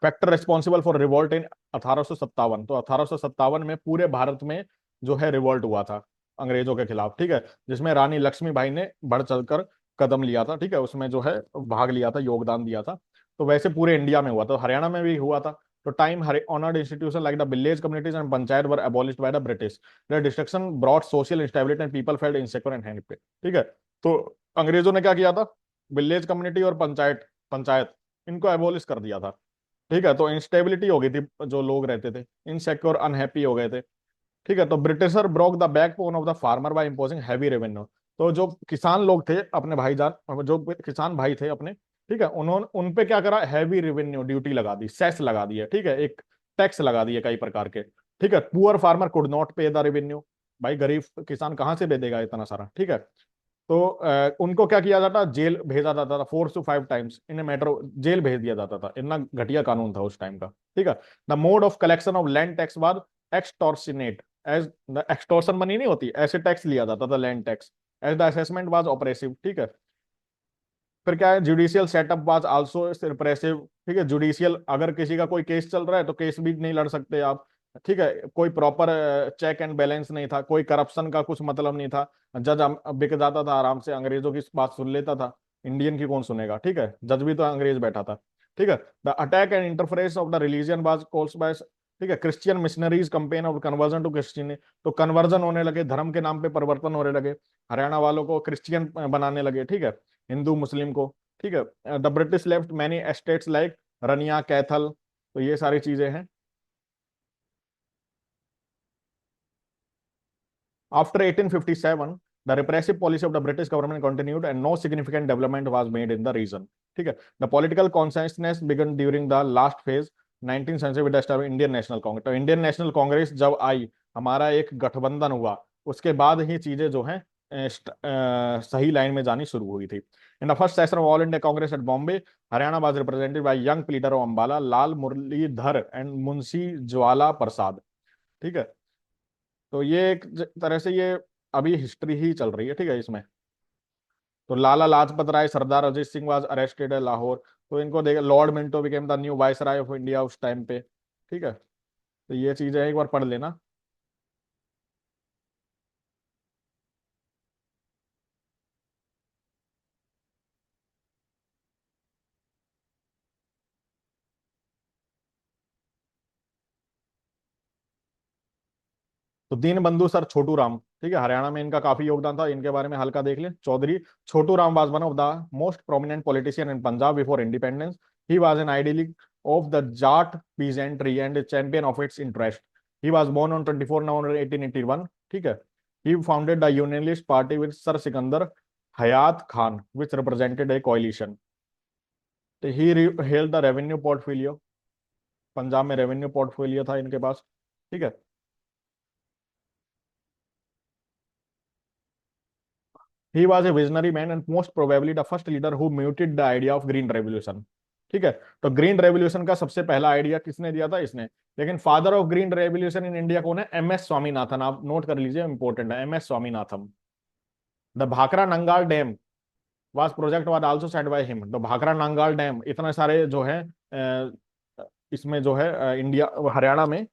Factor responsible for revolt in 1857, तो 1857 में पूरे भारत में जो है रिवोल्ट हुआ था अंग्रेजों के खिलाफ, ठीक है, जिसमें रानी लक्ष्मीबाई ने बढ़ चढ़कर कदम लिया था, ठीक है, उसमें जो है भाग लिया था, योगदान दिया था। तो वैसे पूरे इंडिया में हुआ था, हरियाणा में भी हुआ था। तो time honoured institution like the village communities and panchayat were abolished by the British, the destruction brought social instability and people felt insecure and hand पे, ठीक है। तो अंग्रेजों ने क्या किया था, विलेज कम्युनिटी और पंचायत पंचायत इनको एबॉलिश कर दिया था, ठीक है। तो इंस्टेबिलिटी हो गई थी, जो लोग रहते थे इनसेक्योर अनहैप्पी हो गए थे, ठीक है। तो Britisher broke the backbone of the farmer by imposing heavy revenue, तो जो किसान लोग थे अपने भाईजान, जो किसान भाई थे अपने, ठीक है, उन्होंने उन पे क्या करा, हैवी रेवेन्यू ड्यूटी लगा दी, सेस लगा दिया, ठीक है, एक टैक्स लगा दिए कई प्रकार के, ठीक है। पुअर फार्मर कुड नॉट पे द रेवेन्यू, भाई गरीब किसान कहाँ से दे देगा इतना सारा, ठीक है। तो उनको क्या किया जाता, जेल भेजा जाता था, 4 to 5 टाइम्स इन मैटर, जेल भेज दिया जाता था, इतना घटिया कानून था उस टाइम का, ठीक है। The mode of collection of land tax was extortionate, as the extortion money नहीं होती, ऐसे टैक्स लिया जाता था land tax, as the assessment was oppressive, ठीक है। फिर क्या है, judicial setup was also repressive, ठीक है, जुडिशियल अगर किसी का कोई केस चल रहा है तो केस भी नहीं लड़ सकते आप, ठीक है, कोई प्रॉपर चेक एंड बैलेंस नहीं था, कोई करप्शन का कुछ मतलब नहीं था, जज बिक जाता था आराम से, अंग्रेजों की बात सुन लेता था, इंडियन की कौन सुनेगा, ठीक है, जज भी तो अंग्रेज बैठा था, ठीक है। The attack and interference of the religion was called by, ठीक है, Christian missionaries campaign of conversion to Christian, तो कन्वर्जन होने लगे, धर्म के नाम पे परिवर्तन होने लगे, हरियाणा वालों को क्रिश्चियन बनाने लगे, ठीक है, हिंदू मुस्लिम को, ठीक है। The British left many estates like Rania Kaithal, तो ये सारी चीजें हैं। After 1857 the repressive policy of the British government continued and no significant development was made in the region, ठीक है। The political consciousness began during the last phase 19th century with the Indian National Congress. तो Indian National Congress जब आई, हमारा एक गठबंधन हुआ, उसके बाद ही चीजें जो हैं सही लाइन में जानी शुरू हुई थी। In the first session of All India Congress at Bombay, Haryana was represented by young leader of Ambala Lal Murlidhar and Munshi Jwala Prasad. ठीक है। तो ये एक तरह से ये अभी हिस्ट्री ही चल रही है, ठीक है इसमें। तो Lala Lajpat Rai, Sardar Ajit Singh was arrested at Lahore. तो इनको देख, lord Minto became the new viceroy of India उस टाइम पे। ठीक है। तो ये चीजें एक बार पढ़ लेना। तो दीन बंधु सर छोटू राम, ठीक है, हरियाणा में इनका काफी योगदान था, इनके बारे में हल्का देख लें। Chaudhary Chhotu Ram was one of the most prominent politician in Punjab before independence. He was an ideal of the Jat peasantry and champion of its interest. He was born on 24 November 1881। ठीक है। He founded the Unionist Party with sir Sikandar Hayat Khan which represented a कोalition। तो he held the revenue portfolio, Punjab में revenue portfolio था इनके पास। ठीक है। He was a visionary man and most probably the first leader who muted the idea of green revolution। ठीक है। तो ग्रीन रेवोल्यूशन का सबसे पहला आइडिया किसने दिया था? इसने। लेकिन father of green revolution in India कौन है? M S Swaminathan. आप नोट कर लीजिए, इंपॉर्टेंट है, M S Swaminathan. The Bhakra Nangal dam was project was also set by him. तो भाखरा नंगाल डैम, इतने सारे जो है इसमें जो है इंडिया हरियाणा में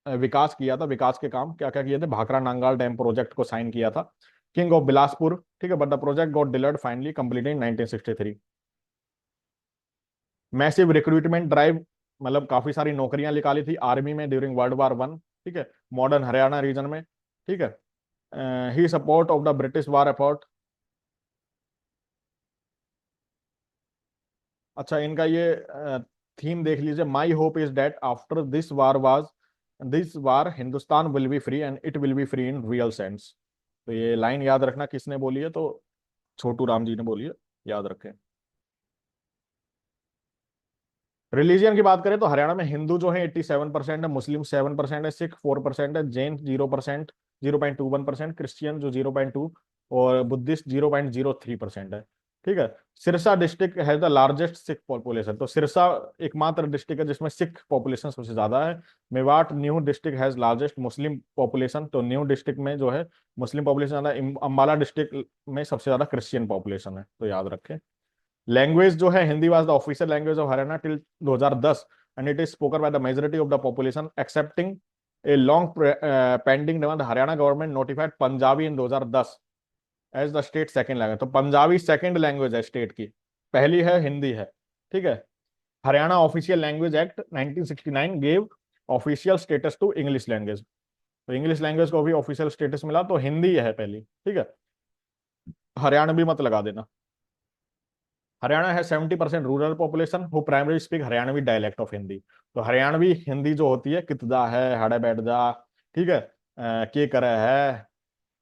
विकास किया था, विकास के काम क्या क्या किए थे? भाखरा नांगाल डैम प्रोजेक्ट को साइन किया था किंग ऑफ बिलासपुर। ठीक है। But the project got delayed, finally completed in 1963। Massive recruitment drive, मतलब काफी सारी नौकरियां निकाली थी आर्मी में ड्यूरिंग वर्ल्ड वॉर 1। ठीक है। मॉडर्न हरियाणा रीजन में। ठीक है। He support of the British war effort. अच्छा, इनका ये थीम देख लीजिए, my hope is that after this war Hindustan will be free and it will be free in real sense. तो ये लाइन याद रखना, किसने बोली है? तो छोटू राम जी ने बोली है, याद रखें। रिलीजियन की बात करें तो हरियाणा में हिंदू जो है 87% है, मुस्लिम 7% है, सिख 4% है, जैन 0%, 0.21%, क्रिश्चियन जो 0.2, और बुद्धिस्ट 0.03% है। ठीक है। सिरसा डिस्ट्रिक्ट है द लार्जेस्ट सिख पॉपुलेशन। तो सिरसा एकमात्र डिस्ट्रिक्ट है जिसमें सिख पॉपुलेशन सबसे ज्यादा है। Mewat new district has largest Muslim population. तो न्यू डिस्ट्रिक्ट में जो है मुस्लिम पॉपुलेशन ज्यादा। अंबाला डिस्ट्रिक्ट में सबसे ज्यादा क्रिश्चियन पॉपुलेशन है, तो याद रखें। लैंग्वेज जो है, Hindi was the official language of Haryana till 2010 and it is spoken by the majority of the population accepting a long pending demand. Haryana government notified Punjabi in 2010 as the state second language. तो Punjabi second language है state की, पहली है हिंदी है। ठीक है। Haryana official language act 1969 gave official status to English language. तो English language को भी ऑफिशियल स्टेटस मिला, तो हिंदी है पहली। ठीक है। हरियाणवी मत लगा देना। हरियाणा है 70% rural population who primary speak Haryanvi dialect of Hindi. तो हरियाणवी हिंदी जो होती है, कितदा है, हड़े बैठ जा, ठीक है, के करे है,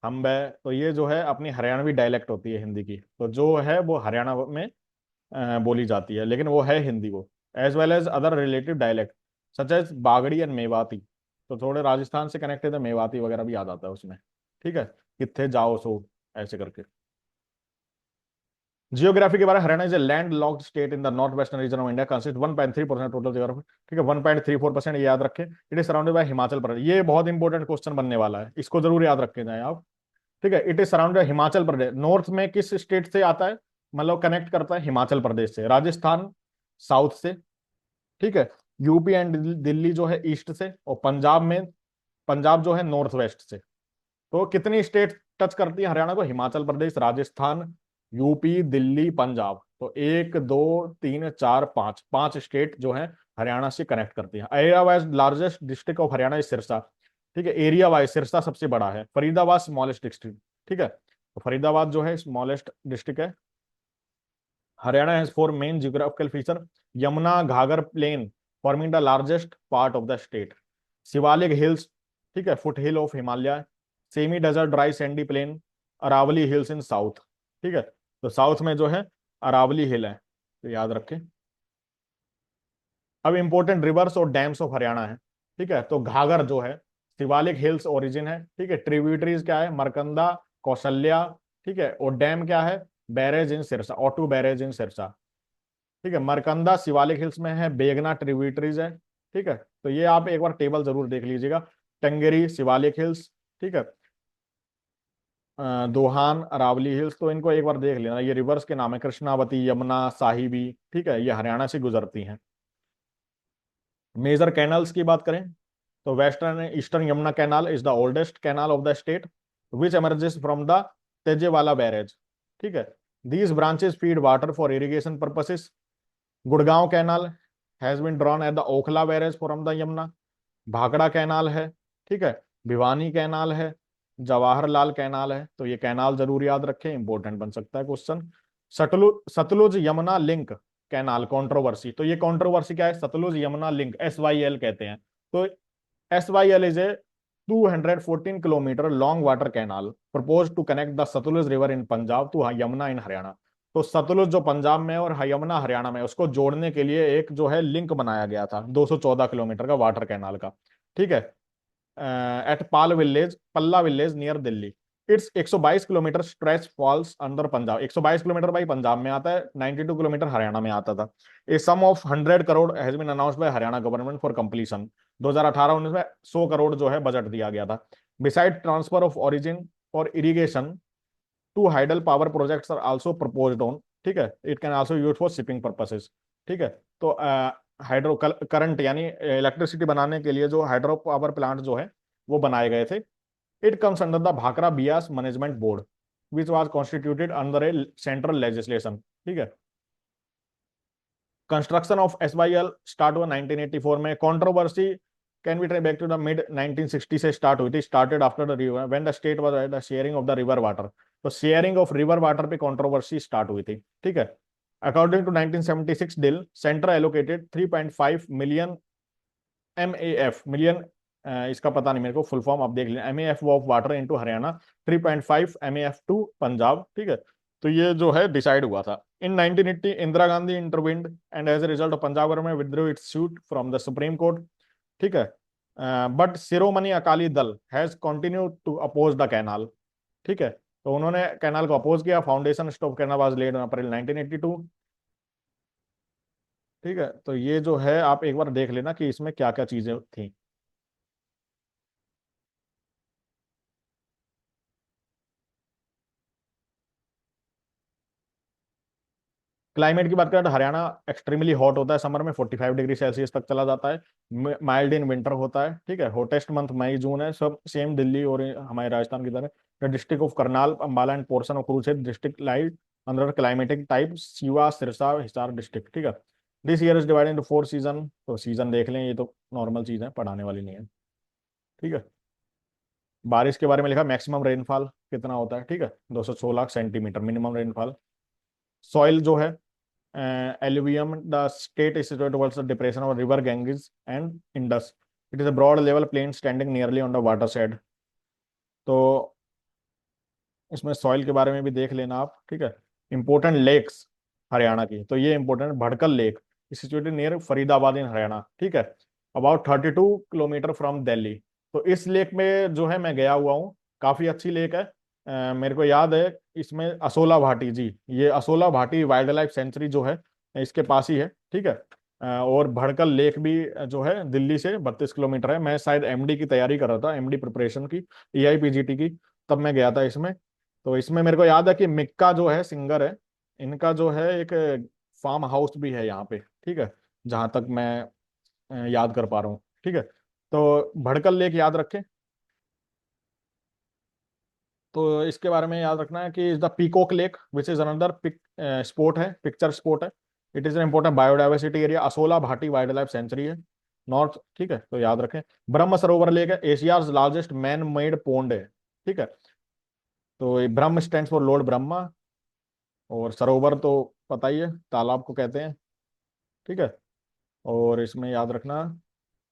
हम बे, तो ये जो है अपनी हरियाणवी डायलेक्ट होती है हिंदी की। तो जो है वो हरियाणा में बोली जाती है, लेकिन वो है हिंदी वो। As well as other relative dialect such as Bagri and Mewati. तो थोड़े राजस्थान से कनेक्टेड है, मेवाती वगैरह भी याद आता है उसमें। ठीक है। कित्थे जाओ सो, ऐसे करके। जियोग्राफी के बारे में, Haryana is a landlocked state in the north western region of India, consist 1.3% total geography. ठीक है। 1.34%, ये याद रखें। It is surrounded by Himachal Pradesh. ये बहुत इंपॉर्टेंट क्वेश्चन बनने वाला है, इसको जरूर याद रखें जाए आप। ठीक है। It is surrounded Himachal Pradesh. North में किस स्टेट से आता है, मतलब कनेक्ट करता है? हिमाचल प्रदेश से। राजस्थान साउथ से। ठीक है। यूपी एंड दिल्ली जो है ईस्ट से, और पंजाब में, पंजाब जो है नॉर्थ वेस्ट से। तो कितनी स्टेट टच करती है हरियाणा को? हिमाचल प्रदेश, राजस्थान, यूपी, दिल्ली, पंजाब। तो एक, दो, तीन, चार, पांच, पांच स्टेट जो है हरियाणा से कनेक्ट करती है। Area wise largest district of Haryana is Sirsa. ठीक है। एरिया वाइज सिरसा सबसे बड़ा है। Faridabad smallest district. ठीक है। तो फरीदाबाद जो है स्मॉलेस्ट डिस्ट्रिक्ट है। Haryana has 4 main geographical feature. Yamuna Ghaggar plain forming the largest part of the state. Shivalik hills, ठीक है, foot hill of Himalaya. Semi desert dry sandy plain. Aravalli hills in south. ठीक है। तो साउथ में जो है अरावली हिल है। तो याद रखें। अब इंपॉर्टेंट रिवर्स और डैम्स ऑफ हरियाणा है, ठीक है। तो घाघर जो है शिवालिक हिल्स ओरिजिन है, ठीक है। ट्रिब्यूटरीज क्या है, मरकंदा, कौशल्या, ठीक है। और डैम क्या है, बैरेज इन सिरसा, ऑटू बैरेज इन सिरसा, ठीक है। मरकंदा शिवालिक हिल्स में है, बेगना ट्रिब्यूटरीज है, ठीक है। तो ये आप एक बार टेबल जरूर देख लीजिएगा। टंगेरी शिवालिक हिल्स, ठीक है। दोहान अरावली हिल्स, तो इनको एक बार देख लेना, ये रिवर्स के नाम है, कृष्णावती, यमुना, साहिबी, ठीक है। ये हरियाणा से गुजरती हैं। मेजर कैनल्स की बात करें तो western eastern Yamuna canal is the oldest canal of the state which emerges from the Tajewala barrage, ठीक है। These branches feed water for irrigation purposes. Gurgaon canal has been drawn at the Okhla barrage from the Yamuna. Bhakra canal है, ठीक है। Bhiwani canal है, Jawaharlal canal है। तो ये canal जरूर याद रखें, इंपॉर्टेंट बन सकता है question. Sutlej Sutlej Yamuna link canal controversy, तो ये कंट्रोवर्सी क्या है, सतलुज यमुना लिंक, SYL कहते हैं। तो SYL is a 214 kilometre long water canal propose to connect the Sutlej river in Punjab to Yamuna in Haryana. तो सतलुज जो पंजाब में और यमुना हरियाणा में, उसको जोड़ने के लिए एक जो है लिंक बनाया गया था 214 किलोमीटर का वाटर कैनाल का, ठीक है। एट पाल विलेज, पल्ला village near Delhi. It's 122 kilometre stretch falls under Punjab. 122 kilometre भाई पंजाब में आता है, 92 किलोमीटर हरियाणा में आता था। A sum of 100 crore has been announced by Haryana government for completion. 2018-19 में 100 करोड़ जो है बजट दिया गया था। बिसाइड ट्रांसफर ऑफ ओरिजिन और irrigation, two hydel power projects are also proposed on, ठीक है। It can also use for shipping purposes, ठीक है। तो हाइड्रो करंट यानी इलेक्ट्रिसिटी बनाने के लिए जो हाइड्रो पावर प्लांट जो है वो बनाए गए थे। It comes under the Bhakra Beas management board which was constituted under a central legislation, ठीक है। कंस्ट्रक्शन ऑफ SYL स्टार्ट हुआ 1984 में। Controversy can be trace back to the mid 1960 से स्टार्ट हुई थी, started after the river when the state was at the sharing of the river water. तो sharing of river water पे controversy start हुई थी, ठीक है। According to 1976 deal, centre allocated 3.5 million MAF, million, इसका पता नहीं मेरे को फुल फॉर्म आप देख लें, MAF of water into Haryana, 3.5 MAF to Punjab, ठीक है। तो ये जो है डिसाइड हुआ था। In 1980 Indira Gandhi intervened and as a result of Punjab government withdraw its suit from the Supreme Court, ठीक है। But Shiromani Akali Dal has continued to oppose the canal, ठीक है। तो उन्होंने कैनाल को अपोज किया। Foundation stone canal was laid in April 1982, ठीक है। तो ये जो है आप एक बार देख लेना कि इसमें क्या क्या चीजें थी। क्लाइमेट की बात करें तो हरियाणा एक्सट्रीमली हॉट होता है, समर में 45 डिग्री सेल्सियस तक चला जाता है। माइल्ड इन विंटर होता है, ठीक है। हॉटेस्ट मंथ मई जून है, सब सेम दिल्ली और हमारे राजस्थान की तरह। The district of Karnal Ambala end portion of Kurukshetra district light under climatic type Siva Sirsa Hisar district, ठीक है। This year is divided into 4 season, तो सीजन देख लें, ये तो नॉर्मल चीज है, पढ़ाने वाली नहीं है, ठीक है। बारिश के बारे में लिखा मैक्सिमम रेनफॉल कितना होता है, ठीक है, 216 सेंटीमीटर मिनिमम रेनफॉल। सॉइल जो है alluvium, the state is situated towards the depression of river Ganges and Indus. It is a broad level plain standing nearly on the watershed. तो इसमें सॉइल के बारे में भी देख लेना आप, ठीक है। इंपॉर्टेंट लेक्स हरियाणा की, तो ये important Badkhal lake situated near Faridabad in Haryana, ठीक है। About 32 kilometre from Delhi. तो इस लेक में जो है मैं गया हुआ हूँ, काफी अच्छी लेक है। मेरे को याद है इसमें असोला भाटी जी, ये Asola Bhatti wildlife century जो है इसके पास ही है, ठीक है। और भड़कल लेक भी जो है दिल्ली से 32 किलोमीटर है। मैं शायद MD की तैयारी कर रहा था, MD प्रिपरेशन की, EIPGT की, तब मैं गया था इसमें। तो इसमें मेरे को याद है कि मिक्का जो है सिंगर है, इनका जो है एक फार्म हाउस भी है यहाँ पे, ठीक है, जहां तक मैं याद कर पा रहा हूँ, ठीक है। तो भड़कल लेक याद रखें। तो इसके बारे में याद रखना है कि is the peacock lake which is another picnic spot है, पिक्चर स्पोर्ट है। It is an important biodiversity area, Asola Bhatti wildlife sanctuary है नॉर्थ, ठीक है। तो याद रखें। ब्रह्म सरोवर लेक है, Asia's largest man made pond है, ठीक है। तो ये ब्रह्म स्टैंड फॉर लॉर्ड ब्रह्मा, और सरोवर तो पता ही है, तालाब को कहते हैं, ठीक है। और इसमें याद रखना,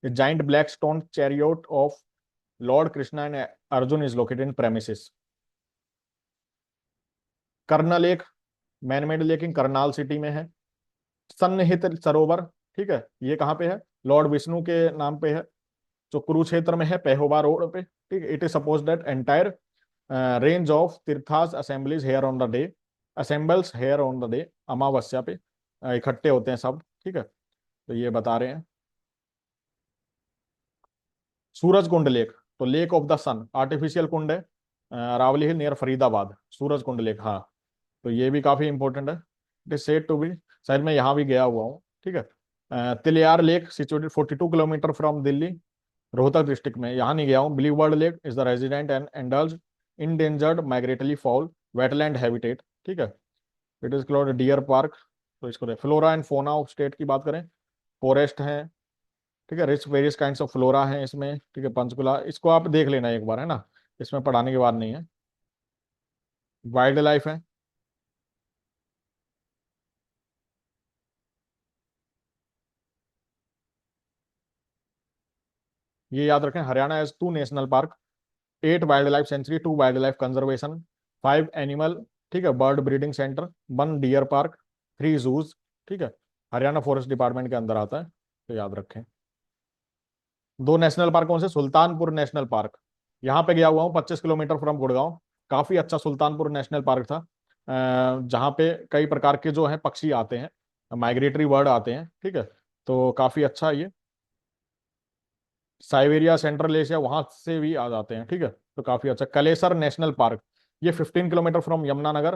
giant black stone chariot of Lord Krishna and Arjun is located in premises. Karnal lake manmade lake in Karnal city में है, सन्निहित सरोवर, ठीक है, ये कहाँ पे है? लॉर्ड विष्णु के नाम पे है, जो कुरुक्षेत्र में है, पेहोवा रोड पे, ठीक है। It is suppose that entire range of tirthas assemblies here on the day, assembles here on the day, Amavasya पे इकट्ठे होते हैं सब, ठीक है। तो ये बता रहे हैं। सूरज कुंड लेक, तो lake of the sun, artificial kund है, Aravali hill near Faridabad, Suraj Kund lake, हाँ। तो ये भी काफी इंपॉर्टेंट है। It is said to be, शायद मैं यहाँ भी गया हुआ हूँ, ठीक है। Tilyar lake situated 42 kilometre from Delhi, Rohtak district में, यहाँ नहीं गया हूँ। Blue bird lake is the resident and endless endangered migratory fowl wetland habitat, ठीक है। It is क्लोड deer park. तो इसको flora and fauna of state की बात करें, फॉरेस्ट है, ठीक है, rich various kinds of flora है इसमें, ठीक है। पंचकुला, इसको आप देख लेना एक बार, है ना, इसमें पढ़ाने की बात नहीं है। वाइल्ड लाइफ है, ये याद रखें, Haryana has 2 national park, 8 wildlife sanctuary, 2 wildlife conservation, 5 animal, ठीक है, bird breeding centre, 1 deer park, 3 zoos, ठीक है। हरियाणा फॉरेस्ट डिपार्टमेंट के अंदर आता है, तो याद रखें। 2 नेशनल पार्क कौन से? सुल्तानपुर नेशनल पार्क, यहाँ पे गया हुआ हूँ, 25 किलोमीटर फ्रॉम गुड़गांव। काफी अच्छा सुल्तानपुर नेशनल पार्क था, जहाँ पे कई प्रकार के जो है पक्षी आते हैं, माइग्रेटरी बर्ड आते हैं, ठीक है। तो काफी अच्छा है ये। साइबेरिया, सेंट्रल एशिया, वहां से भी आ जाते हैं, ठीक है। तो काफी अच्छा। कलेसर नेशनल पार्क, ये 15 किलोमीटर फ्रॉम यमुनानगर।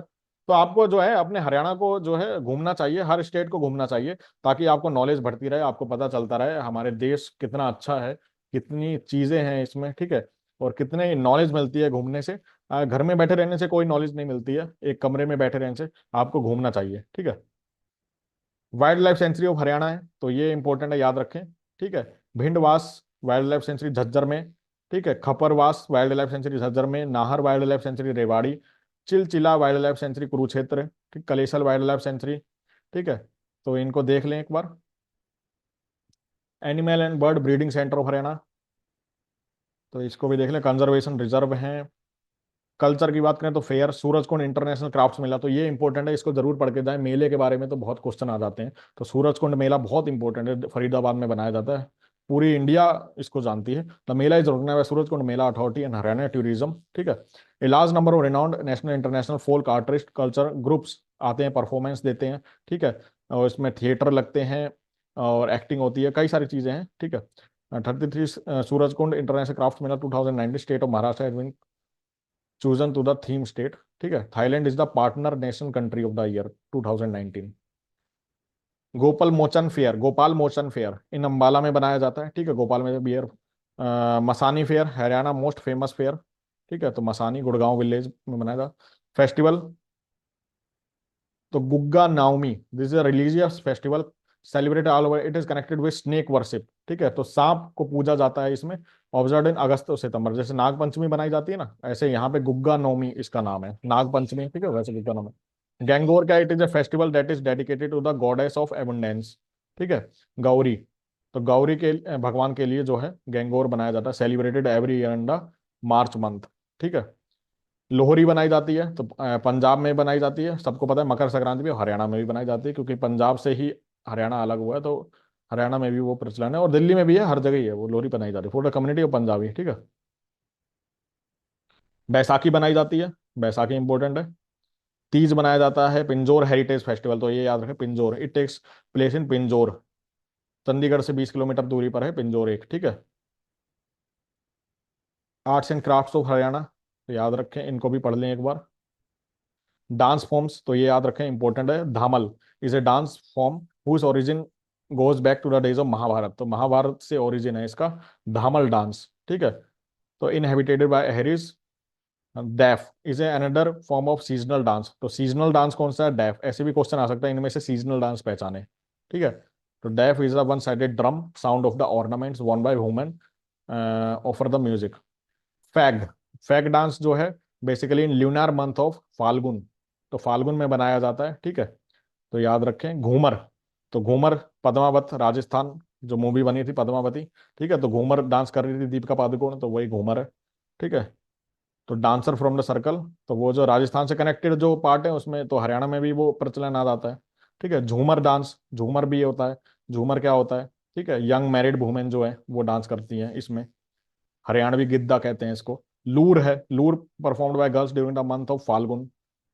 तो आपको जो है अपने हरियाणा को जो है घूमना चाहिए, हर स्टेट को घूमना चाहिए, ताकि आपको नॉलेज बढ़ती रहे, आपको पता चलता रहे हमारे देश कितना अच्छा है, कितनी चीजें हैं इसमें, ठीक है। और कितने नॉलेज मिलती है घूमने से। घर में बैठे रहने से कोई नॉलेज नहीं मिलती है, एक कमरे में बैठे रहने से। आपको घूमना चाहिए, ठीक है। Wildlife sanctuary of Haryana है, तो ये इंपॉर्टेंट है, याद रखें, ठीक है। Bhindawas wildlife sanctuary Jhajjar में, ठीक है। Khaparwas wildlife sanctuary Jhajjar में, Nahar wildlife sanctuary Rewari, Chilchila wildlife sanctuary Kurukshetra, ठीक, कलेसल वाइल्ड लाइफ सेंचुरी, ठीक है। तो इनको देख लें एक बार। Animal and bird breeding centre of Haryana, तो इसको भी देख लें। कंजर्वेशन रिजर्व है। कल्चर की बात करें तो फेयर, सूरजकुंड इंटरनेशनल क्राफ्ट्स मेला, तो ये इंपॉर्टेंट है, इसको जरूर पढ़ के जाए। मेले के बारे में तो बहुत क्वेश्चन आ जाते हैं, तो सूरजकुंड मेला बहुत इंपॉर्टेंट है, फरीदाबाद में बनाया जाता है, पूरी इंडिया इसको जानती है। The mela is organised by Surajkund Mela authority and Haryana tourism, ठीक है। A large number of renowned national international folk artist culture groups आते हैं, परफॉर्मेंस देते हैं, ठीक है। और इसमें थिएटर लगते हैं, और एक्टिंग होती है, कई सारी चीजें हैं, ठीक है। 33 Surajkund international craft Mela 2019, state of Maharashtra chosen to the theme state, ठीक है। Thailand is the partner nation country of the year 2019। Gopal Mochan fair in Ambala में बनाया जाता है, ठीक है। गोपाल में बियर। Masani fair Haryana most famous fair, ठीक है। तो मसानी गुड़गांव विलेज में बनाया था। फेस्टिवल, तो Gugga Naomi, this is a religious festival celebrate all over, it is connected with snake worship, ठीक है। तो सांप को पूजा जाता है इसमें। ऑब्जर्व इन अगस्त और सितंबर, जैसे नाग पंचमी बनाई जाती है ना, ऐसे यहाँ पे गुग्गा नवमी इसका नाम है, नाग पंचमी, ठीक है, वैसे गुग्गा नवमी। गैंगोर क्या? It is a festival that is dedicated to the goddess of abundance, ठीक है, गौरी। तो गौरी के भगवान के लिए जो है गैंगोर बनाया जाता है, celebrated every year in the March month, ठीक है। लोहरी बनाई जाती है, तो पंजाब में बनाई जाती है, सबको पता है। मकर संक्रांति भी हरियाणा में भी बनाई जाती है, क्योंकि पंजाब से ही हरियाणा अलग हुआ है, तो हरियाणा में भी वो प्रचलन है, और दिल्ली में भी है, हर जगह ही है वो लोहरी बनाई जाती है for the community of Punjabi, ठीक है। बैसाखी बनाई जाती है, बैसाखी इंपॉर्टेंट है। तीज बनाया जाता है, पिंजौर हेरिटेज फेस्टिवल, तो ये याद रखें, Pinjore, it takes place in Pinjore, Chandigarh से 20 किलोमीटर दूरी पर है पिंजौर एक, ठीक है। Arts and crafts of Haryana, तो याद रखें, इनको भी पढ़ लें एक बार। डांस फॉर्म्स, तो ये याद रखें, इंपॉर्टेंट है। Dhamal is a dance form whose origin goes back to the days of Mahabharata, तो महाभारत से ओरिजिन है इसका, धामल डांस, ठीक है। तो इनहेबिटेटेड बाय हेरिस। Daf is a another form of seasonal dance, तो सीजनल डांस कौन सा है? डेफ, ऐसे भी क्वेश्चन आ सकता है, इनमें से सीजनल डांस पहचाने, ठीक है। तो daf is a one sided drum sound of the ornaments worn by women offer the music. Phag, Phag dance जो है basically in lunar month of Phalgun, तो फाल्गुन में बनाया जाता है, ठीक है। तो याद रखें। घूमर, तो घूमर पद्मावत राजस्थान, जो मूवी बनी थी पद्मावती, ठीक है। तो घूमर डांस कर रही थी दीपिका पादुकोण, तो वही घूमर है, ठीक है। तो डांसर फ्रॉम द सर्कल, तो वो जो राजस्थान से कनेक्टेड जो पार्ट है उसमें, तो हरियाणा में भी वो प्रचलन आ जाता है। ठीक है। झूमर डांस, झूमर भी ये होता है। झूमर क्या होता है? ठीक है, यंग मैरिड वुमेन जो है वो डांस करती हैं इसमें। हरियाणवी गिद्दा कहते हैं इसको। लूर है, Loor performed by girls during the month of Phalgun.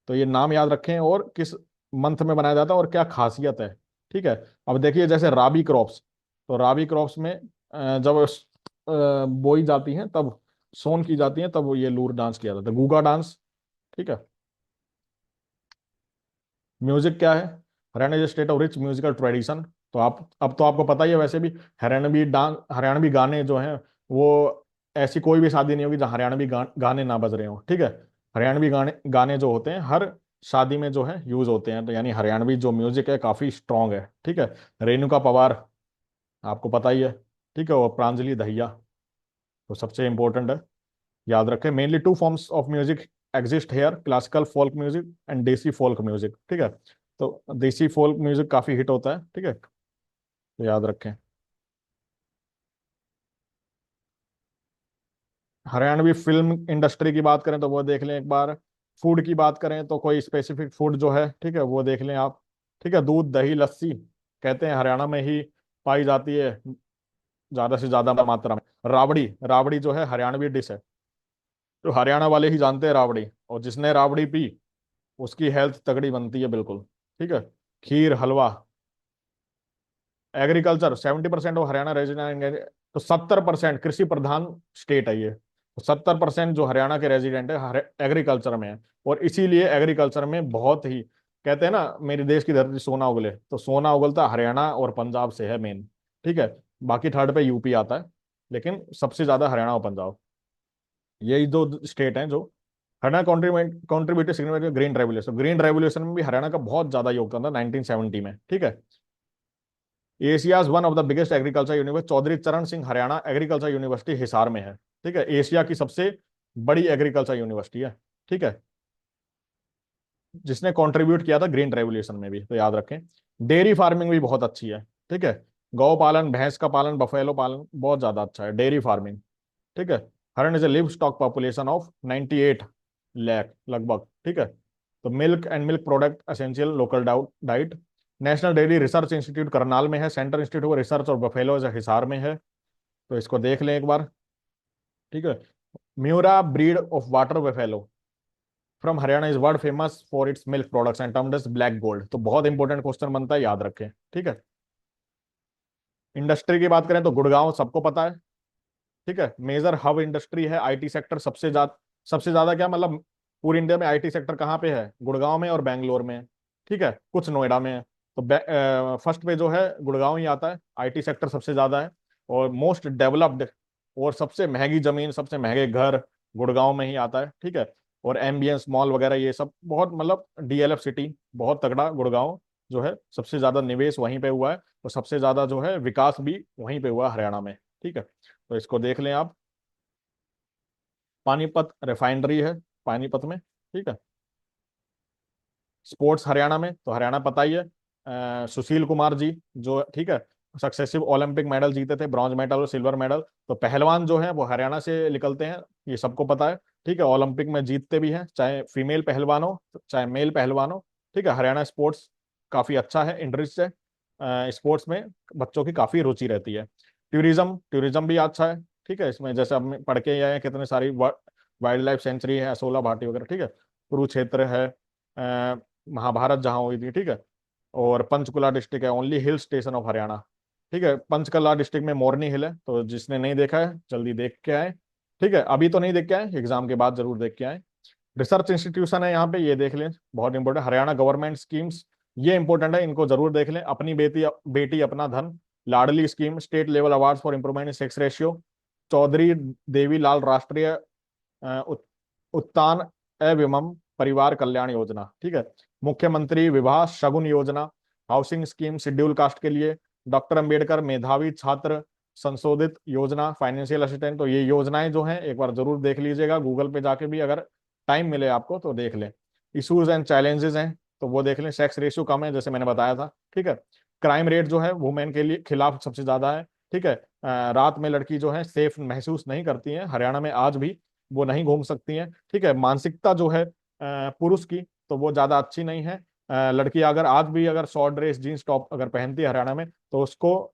तो ये नाम याद रखें, और किस मंथ में बनाया जाता है और क्या खासियत है। ठीक है। अब देखिए जैसे राबी क्रॉप्स, तो राबी क्रॉप्स में जब बोई जाती हैं तब, सोन की जाती है तब ये लूर डांस किया जाता है, गूगा डांस। ठीक है। म्यूजिक क्या है? Haryana is state of rich musical tradition. तो आप, अब तो आपको पता ही है वैसे भी, हरियाणवी गाने जो हैं वो, ऐसी कोई भी शादी नहीं होगी जहाँ हरियाणवी गाने ना बज रहे हो। ठीक है। हरियाणवी गाने गाने जो होते हैं हर शादी में जो है यूज होते हैं, तो यानी हरियाणवी जो म्यूजिक है काफी स्ट्रांग है। ठीक है। रेणुका पवार, आपको पता ही है। ठीक है। और प्रांजलि दहिया, तो सबसे इंपॉर्टेंट है, याद रखें। Mainly two forms of music exist here, classical folk music and desi folk music. ठीक है। तो देसी फोल्क म्यूजिक काफी हिट होता है। ठीक है, तो याद रखें। हरियाणवी फिल्म इंडस्ट्री की बात करें तो वो देख लें एक बार। फूड की बात करें तो कोई स्पेसिफिक फूड जो है, ठीक है, वो देख लें आप। ठीक है। दूध दही लस्सी कहते हैं हरियाणा में ही पाई जाती है ज्यादा से ज्यादा मात्रा में। राबड़ी, राबड़ी जो है हरियाणवी डिश है, तो हरियाणा वाले ही जानते हैं राबड़ी, और जिसने राबड़ी पी उसकी हेल्थ तगड़ी बनती है बिल्कुल। ठीक है। Kheer halwa. Agriculture, 70% of Haryana resident, तो 70% कृषि प्रधान स्टेट है ये, तो 70% जो हरियाणा के रेजिडेंट है एग्रीकल्चर में है। और इसीलिए एग्रीकल्चर में बहुत ही, कहते हैं ना मेरे देश की धरती सोना उगले, तो सोना उगलता हरियाणा और पंजाब से है मेन। ठीक है। बाकी थर्ड पे यूपी आता है, लेकिन सबसे ज्यादा हरियाणा और पंजाब, यही दो स्टेट हैं जो। Haryana contributed significantly green revolution, green revolution में भी हरियाणा का बहुत ज्यादा योगदान था 1970 में। ठीक है। Asia's one of the biggest agriculture university, Chaudhary Charan Singh Haryana agriculture university Hisar में है। ठीक है। एशिया की सबसे बड़ी एग्रीकल्चर यूनिवर्सिटी है। ठीक है। जिसने कंट्रीब्यूट किया था ग्रीन रेवोल्यूशन में भी, तो याद रखें। डेयरी फार्मिंग भी बहुत अच्छी है। ठीक है। गौ पालन, भैंस का पालन, बफेलो पालन बहुत ज्यादा अच्छा है, डेयरी फार्मिंग। ठीक है। Haryana is A live stock population of 98 lakh लगभग। ठीक है। तो milk and milk product essential local diet. National dairy research institute Karnal में है, सेंट्रल इंस्टीट्यूट ऑफ रिसर्च और बफेलो हिसार में है, तो इसको देख लें एक बार। ठीक है। Murrah breed of water buffalo from Haryana is world famous for its milk products and termed as black gold, तो बहुत इंपॉर्टेंट क्वेश्चन बनता है, याद रखें। ठीक है। इंडस्ट्री की बात करें तो गुड़गांव सबको पता है। ठीक है। मेजर हब इंडस्ट्री है, आईटी सेक्टर सबसे ज्यादा क्या मतलब, पूरी इंडिया में आईटी सेक्टर कहाँ पे है? गुड़गांव में और बैंगलोर में। ठीक है। कुछ नोएडा में है। तो फर्स्ट पे जो है गुड़गांव ही आता है, आईटी सेक्टर सबसे ज्यादा है। और मोस्ट डेवलप्ड और सबसे महंगी जमीन, सबसे महंगे घर गुड़गांव में ही आता है। ठीक है। और एम्बियंस मॉल वगैरह ये सब बहुत, मतलब डीएलएफ सिटी बहुत तगड़ा गुड़गांव जो है, सबसे ज्यादा निवेश वहीं पे हुआ है, और सबसे ज्यादा जो है विकास भी वहीं पे हुआ है हरियाणा में। ठीक है। तो इसको देख लें आप। पानीपत रिफाइनरी है पानीपत में। ठीक है। स्पोर्ट्स हरियाणा में, तो हरियाणा पता ही है। सुशील कुमार जी जो, ठीक है, सक्सेसिव ओलंपिक मेडल जीते थे, ब्रॉन्ज मेडल और सिल्वर मेडल। तो पहलवान जो है वो हरियाणा से निकलते हैं, ये सबको पता है। ठीक है। ओलंपिक में जीतते भी हैं, चाहे फीमेल पहलवान हो चाहे मेल पहलवान हो। ठीक है। हरियाणा स्पोर्ट्स काफी अच्छा है, इंटरेस्ट है स्पोर्ट्स में, बच्चों की काफी रुचि रहती है। टूरिज्म, टूरिज्म भी अच्छा है। ठीक है। इसमें जैसे अब पढ़ के आए हैं कितने सारी वाइल्ड लाइफ सेंचुरी है, असोला भाटी वगैरह। ठीक है। कुरुक्षेत्र है, महाभारत जहाँ हुई थी। ठीक है। और पंचकुला डिस्ट्रिक्ट है, only hill station of Haryana. ठीक है। पंचकुला डिस्ट्रिक्ट में मोरनी हिल है, तो जिसने नहीं देखा है जल्दी देख के आए। ठीक है। अभी तो नहीं देख के आए, एग्जाम के बाद जरूर देख के आए। रिसर्च इंस्टीट्यूशन है यहाँ पे, ये देख लें, बहुत इंपॉर्टेंट। हरियाणा गवर्नमेंट स्कीम्स, ये इंपॉर्टेंट है, इनको जरूर देख लें। अपनी बेटी Beti Apna Dhan, Ladli scheme, state level award for improvement in sex ratio, Chaudhary Devi Lal राष्ट्रीय उत्थान एवं परिवार कल्याण योजना। ठीक है। मुख्यमंत्री विवाह शगुन योजना, हाउसिंग स्कीम शेड्यूल कास्ट के लिए, डॉक्टर अंबेडकर मेधावी छात्र संशोधित योजना, फाइनेंशियल असिस्टेंट। तो ये योजनाएं जो हैं एक बार जरूर देख लीजिएगा, गूगल पे जाके भी अगर टाइम मिले आपको तो देख लें। इश्यूज एंड चैलेंजेस हैं तो वो देख लें। सेक्स रेशियो कम है जैसे मैंने बताया था। ठीक है। क्राइम रेट जो है वुमेन के लिए खिलाफ सबसे ज्यादा है। ठीक है। रात में लड़की जो है सेफ महसूस नहीं करती है हरियाणा में आज भी, वो नहीं घूम सकती हैं। ठीक है। मानसिकता जो है पुरुष की, तो वो ज्यादा अच्छी नहीं है। लड़की अगर आज भी अगर शॉर्ट ड्रेस जींस टॉप अगर पहनती है हरियाणा में, तो उसको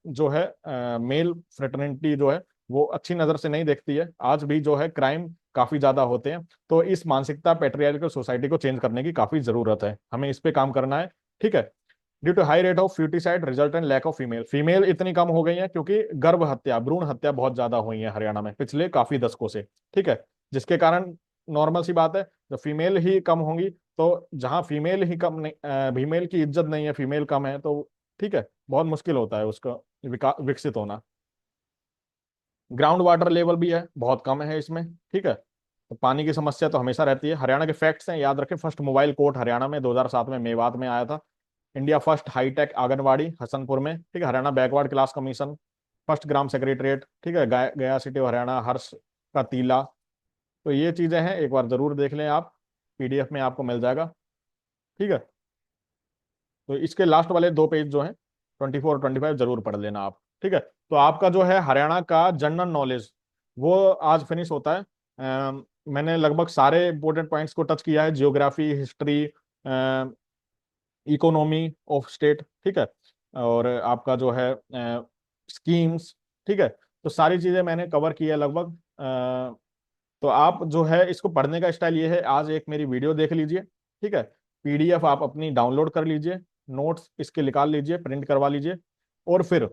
जो है मेल फ्रेटर्निटी जो है वो अच्छी नजर से नहीं देखती है। आज भी जो है क्राइम काफी ज्यादा होते हैं। तो इस मानसिकता पेट्रियार्कल सोसाइटी को चेंज करने की काफी जरूरत है, हमें इस पे काम करना है। ठीक है। Due to high rate of foeticide result and lack of female, female इतनी कम हो गई है क्योंकि गर्भ हत्या, भ्रूण हत्या बहुत ज्यादा हुई है हरियाणा में पिछले काफी दशकों से। ठीक है। जिसके कारण नॉर्मल सी बात है, जब फीमेल ही कम होंगी, तो जहां फीमेल ही कम नहीं, फीमेल की इज्जत नहीं है, फीमेल कम है, तो ठीक है, बहुत मुश्किल होता है उसका विकसित होना। ग्राउंड वाटर लेवल भी है बहुत कम है इसमें। ठीक है। तो पानी की समस्या तो हमेशा रहती है। हरियाणा के फैक्ट्स हैं, याद रखें। फर्स्ट मोबाइल कोर्ट हरियाणा में 2007 में मेवात में आया था। India first high tech anganwadi Hasanpur में। ठीक है। Haryana backward class commission, first gram secretariat. ठीक है। गया सिटी हरियाणा, हर्ष का टीला। तो ये चीजें हैं, एक बार जरूर देख लें आप, पीडीएफ में आपको मिल जाएगा। ठीक है। तो इसके लास्ट वाले 2 पेज जो हैं 24 और 25 जरूर पढ़ लेना आप। ठीक है। तो आपका जो है हरियाणा का जनरल नॉलेज वो आज फिनिश होता है। मैंने लगभग सारे इंपॉर्टेंट पॉइंट्स को टच किया है, geography, history, economy of state. ठीक है। और आपका जो है स्कीम्स। ठीक है। तो सारी चीजें मैंने कवर की है लगभग। तो आप जो है इसको पढ़ने का स्टाइल ये है, आज एक मेरी वीडियो देख लीजिए। ठीक है। पीडीएफ आप अपनी डाउनलोड कर लीजिए, नोट्स इसके निकाल लीजिए, प्रिंट करवा लीजिए। और फिर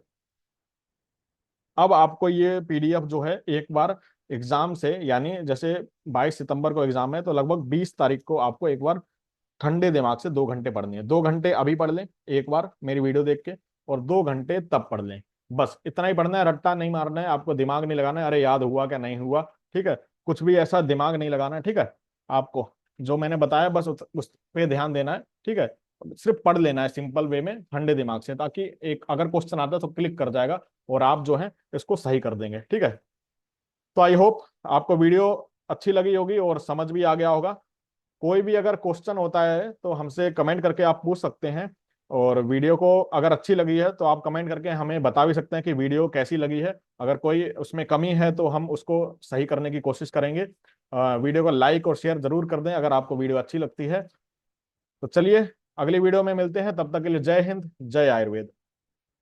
अब आपको ये पीडीएफ जो है एक बार एग्जाम से, यानी जैसे 22 सितंबर को एग्जाम है, तो लगभग 20 तारीख को आपको एक बार ठंडे दिमाग से 2 घंटे पढ़नी है। 2 घंटे अभी पढ़ लें एक बार मेरी वीडियो देख के, और 2 घंटे तब पढ़ लें। बस इतना ही पढ़ना है, रट्टा नहीं मारना है आपको, दिमाग नहीं लगाना है, अरे याद हुआ क्या नहीं हुआ। ठीक है। कुछ भी ऐसा दिमाग नहीं लगाना है। ठीक है। आपको जो मैंने बताया बस उस पे ध्यान देना है। ठीक है। सिर्फ पढ़ लेना है सिंपल वे में ठंडे दिमाग से, ताकि एक अगर क्वेश्चन आता है तो क्लिक कर जाएगा और आप जो है इसको सही कर देंगे। ठीक है। तो आई होप आपको वीडियो अच्छी लगी होगी और समझ भी आ गया होगा। कोई भी अगर क्वेश्चन होता है तो हमसे कमेंट करके आप पूछ सकते हैं। और वीडियो को अगर अच्छी लगी है तो आप कमेंट करके हमें बता भी सकते हैं कि वीडियो कैसी लगी है। अगर कोई उसमें कमी है तो हम उसको सही करने की कोशिश करेंगे। वीडियो को लाइक और शेयर जरूर कर दें अगर आपको वीडियो अच्छी लगती है। तो चलिए अगली वीडियो में मिलते हैं, तब तक के लिए जय हिंद, जय आयुर्वेद।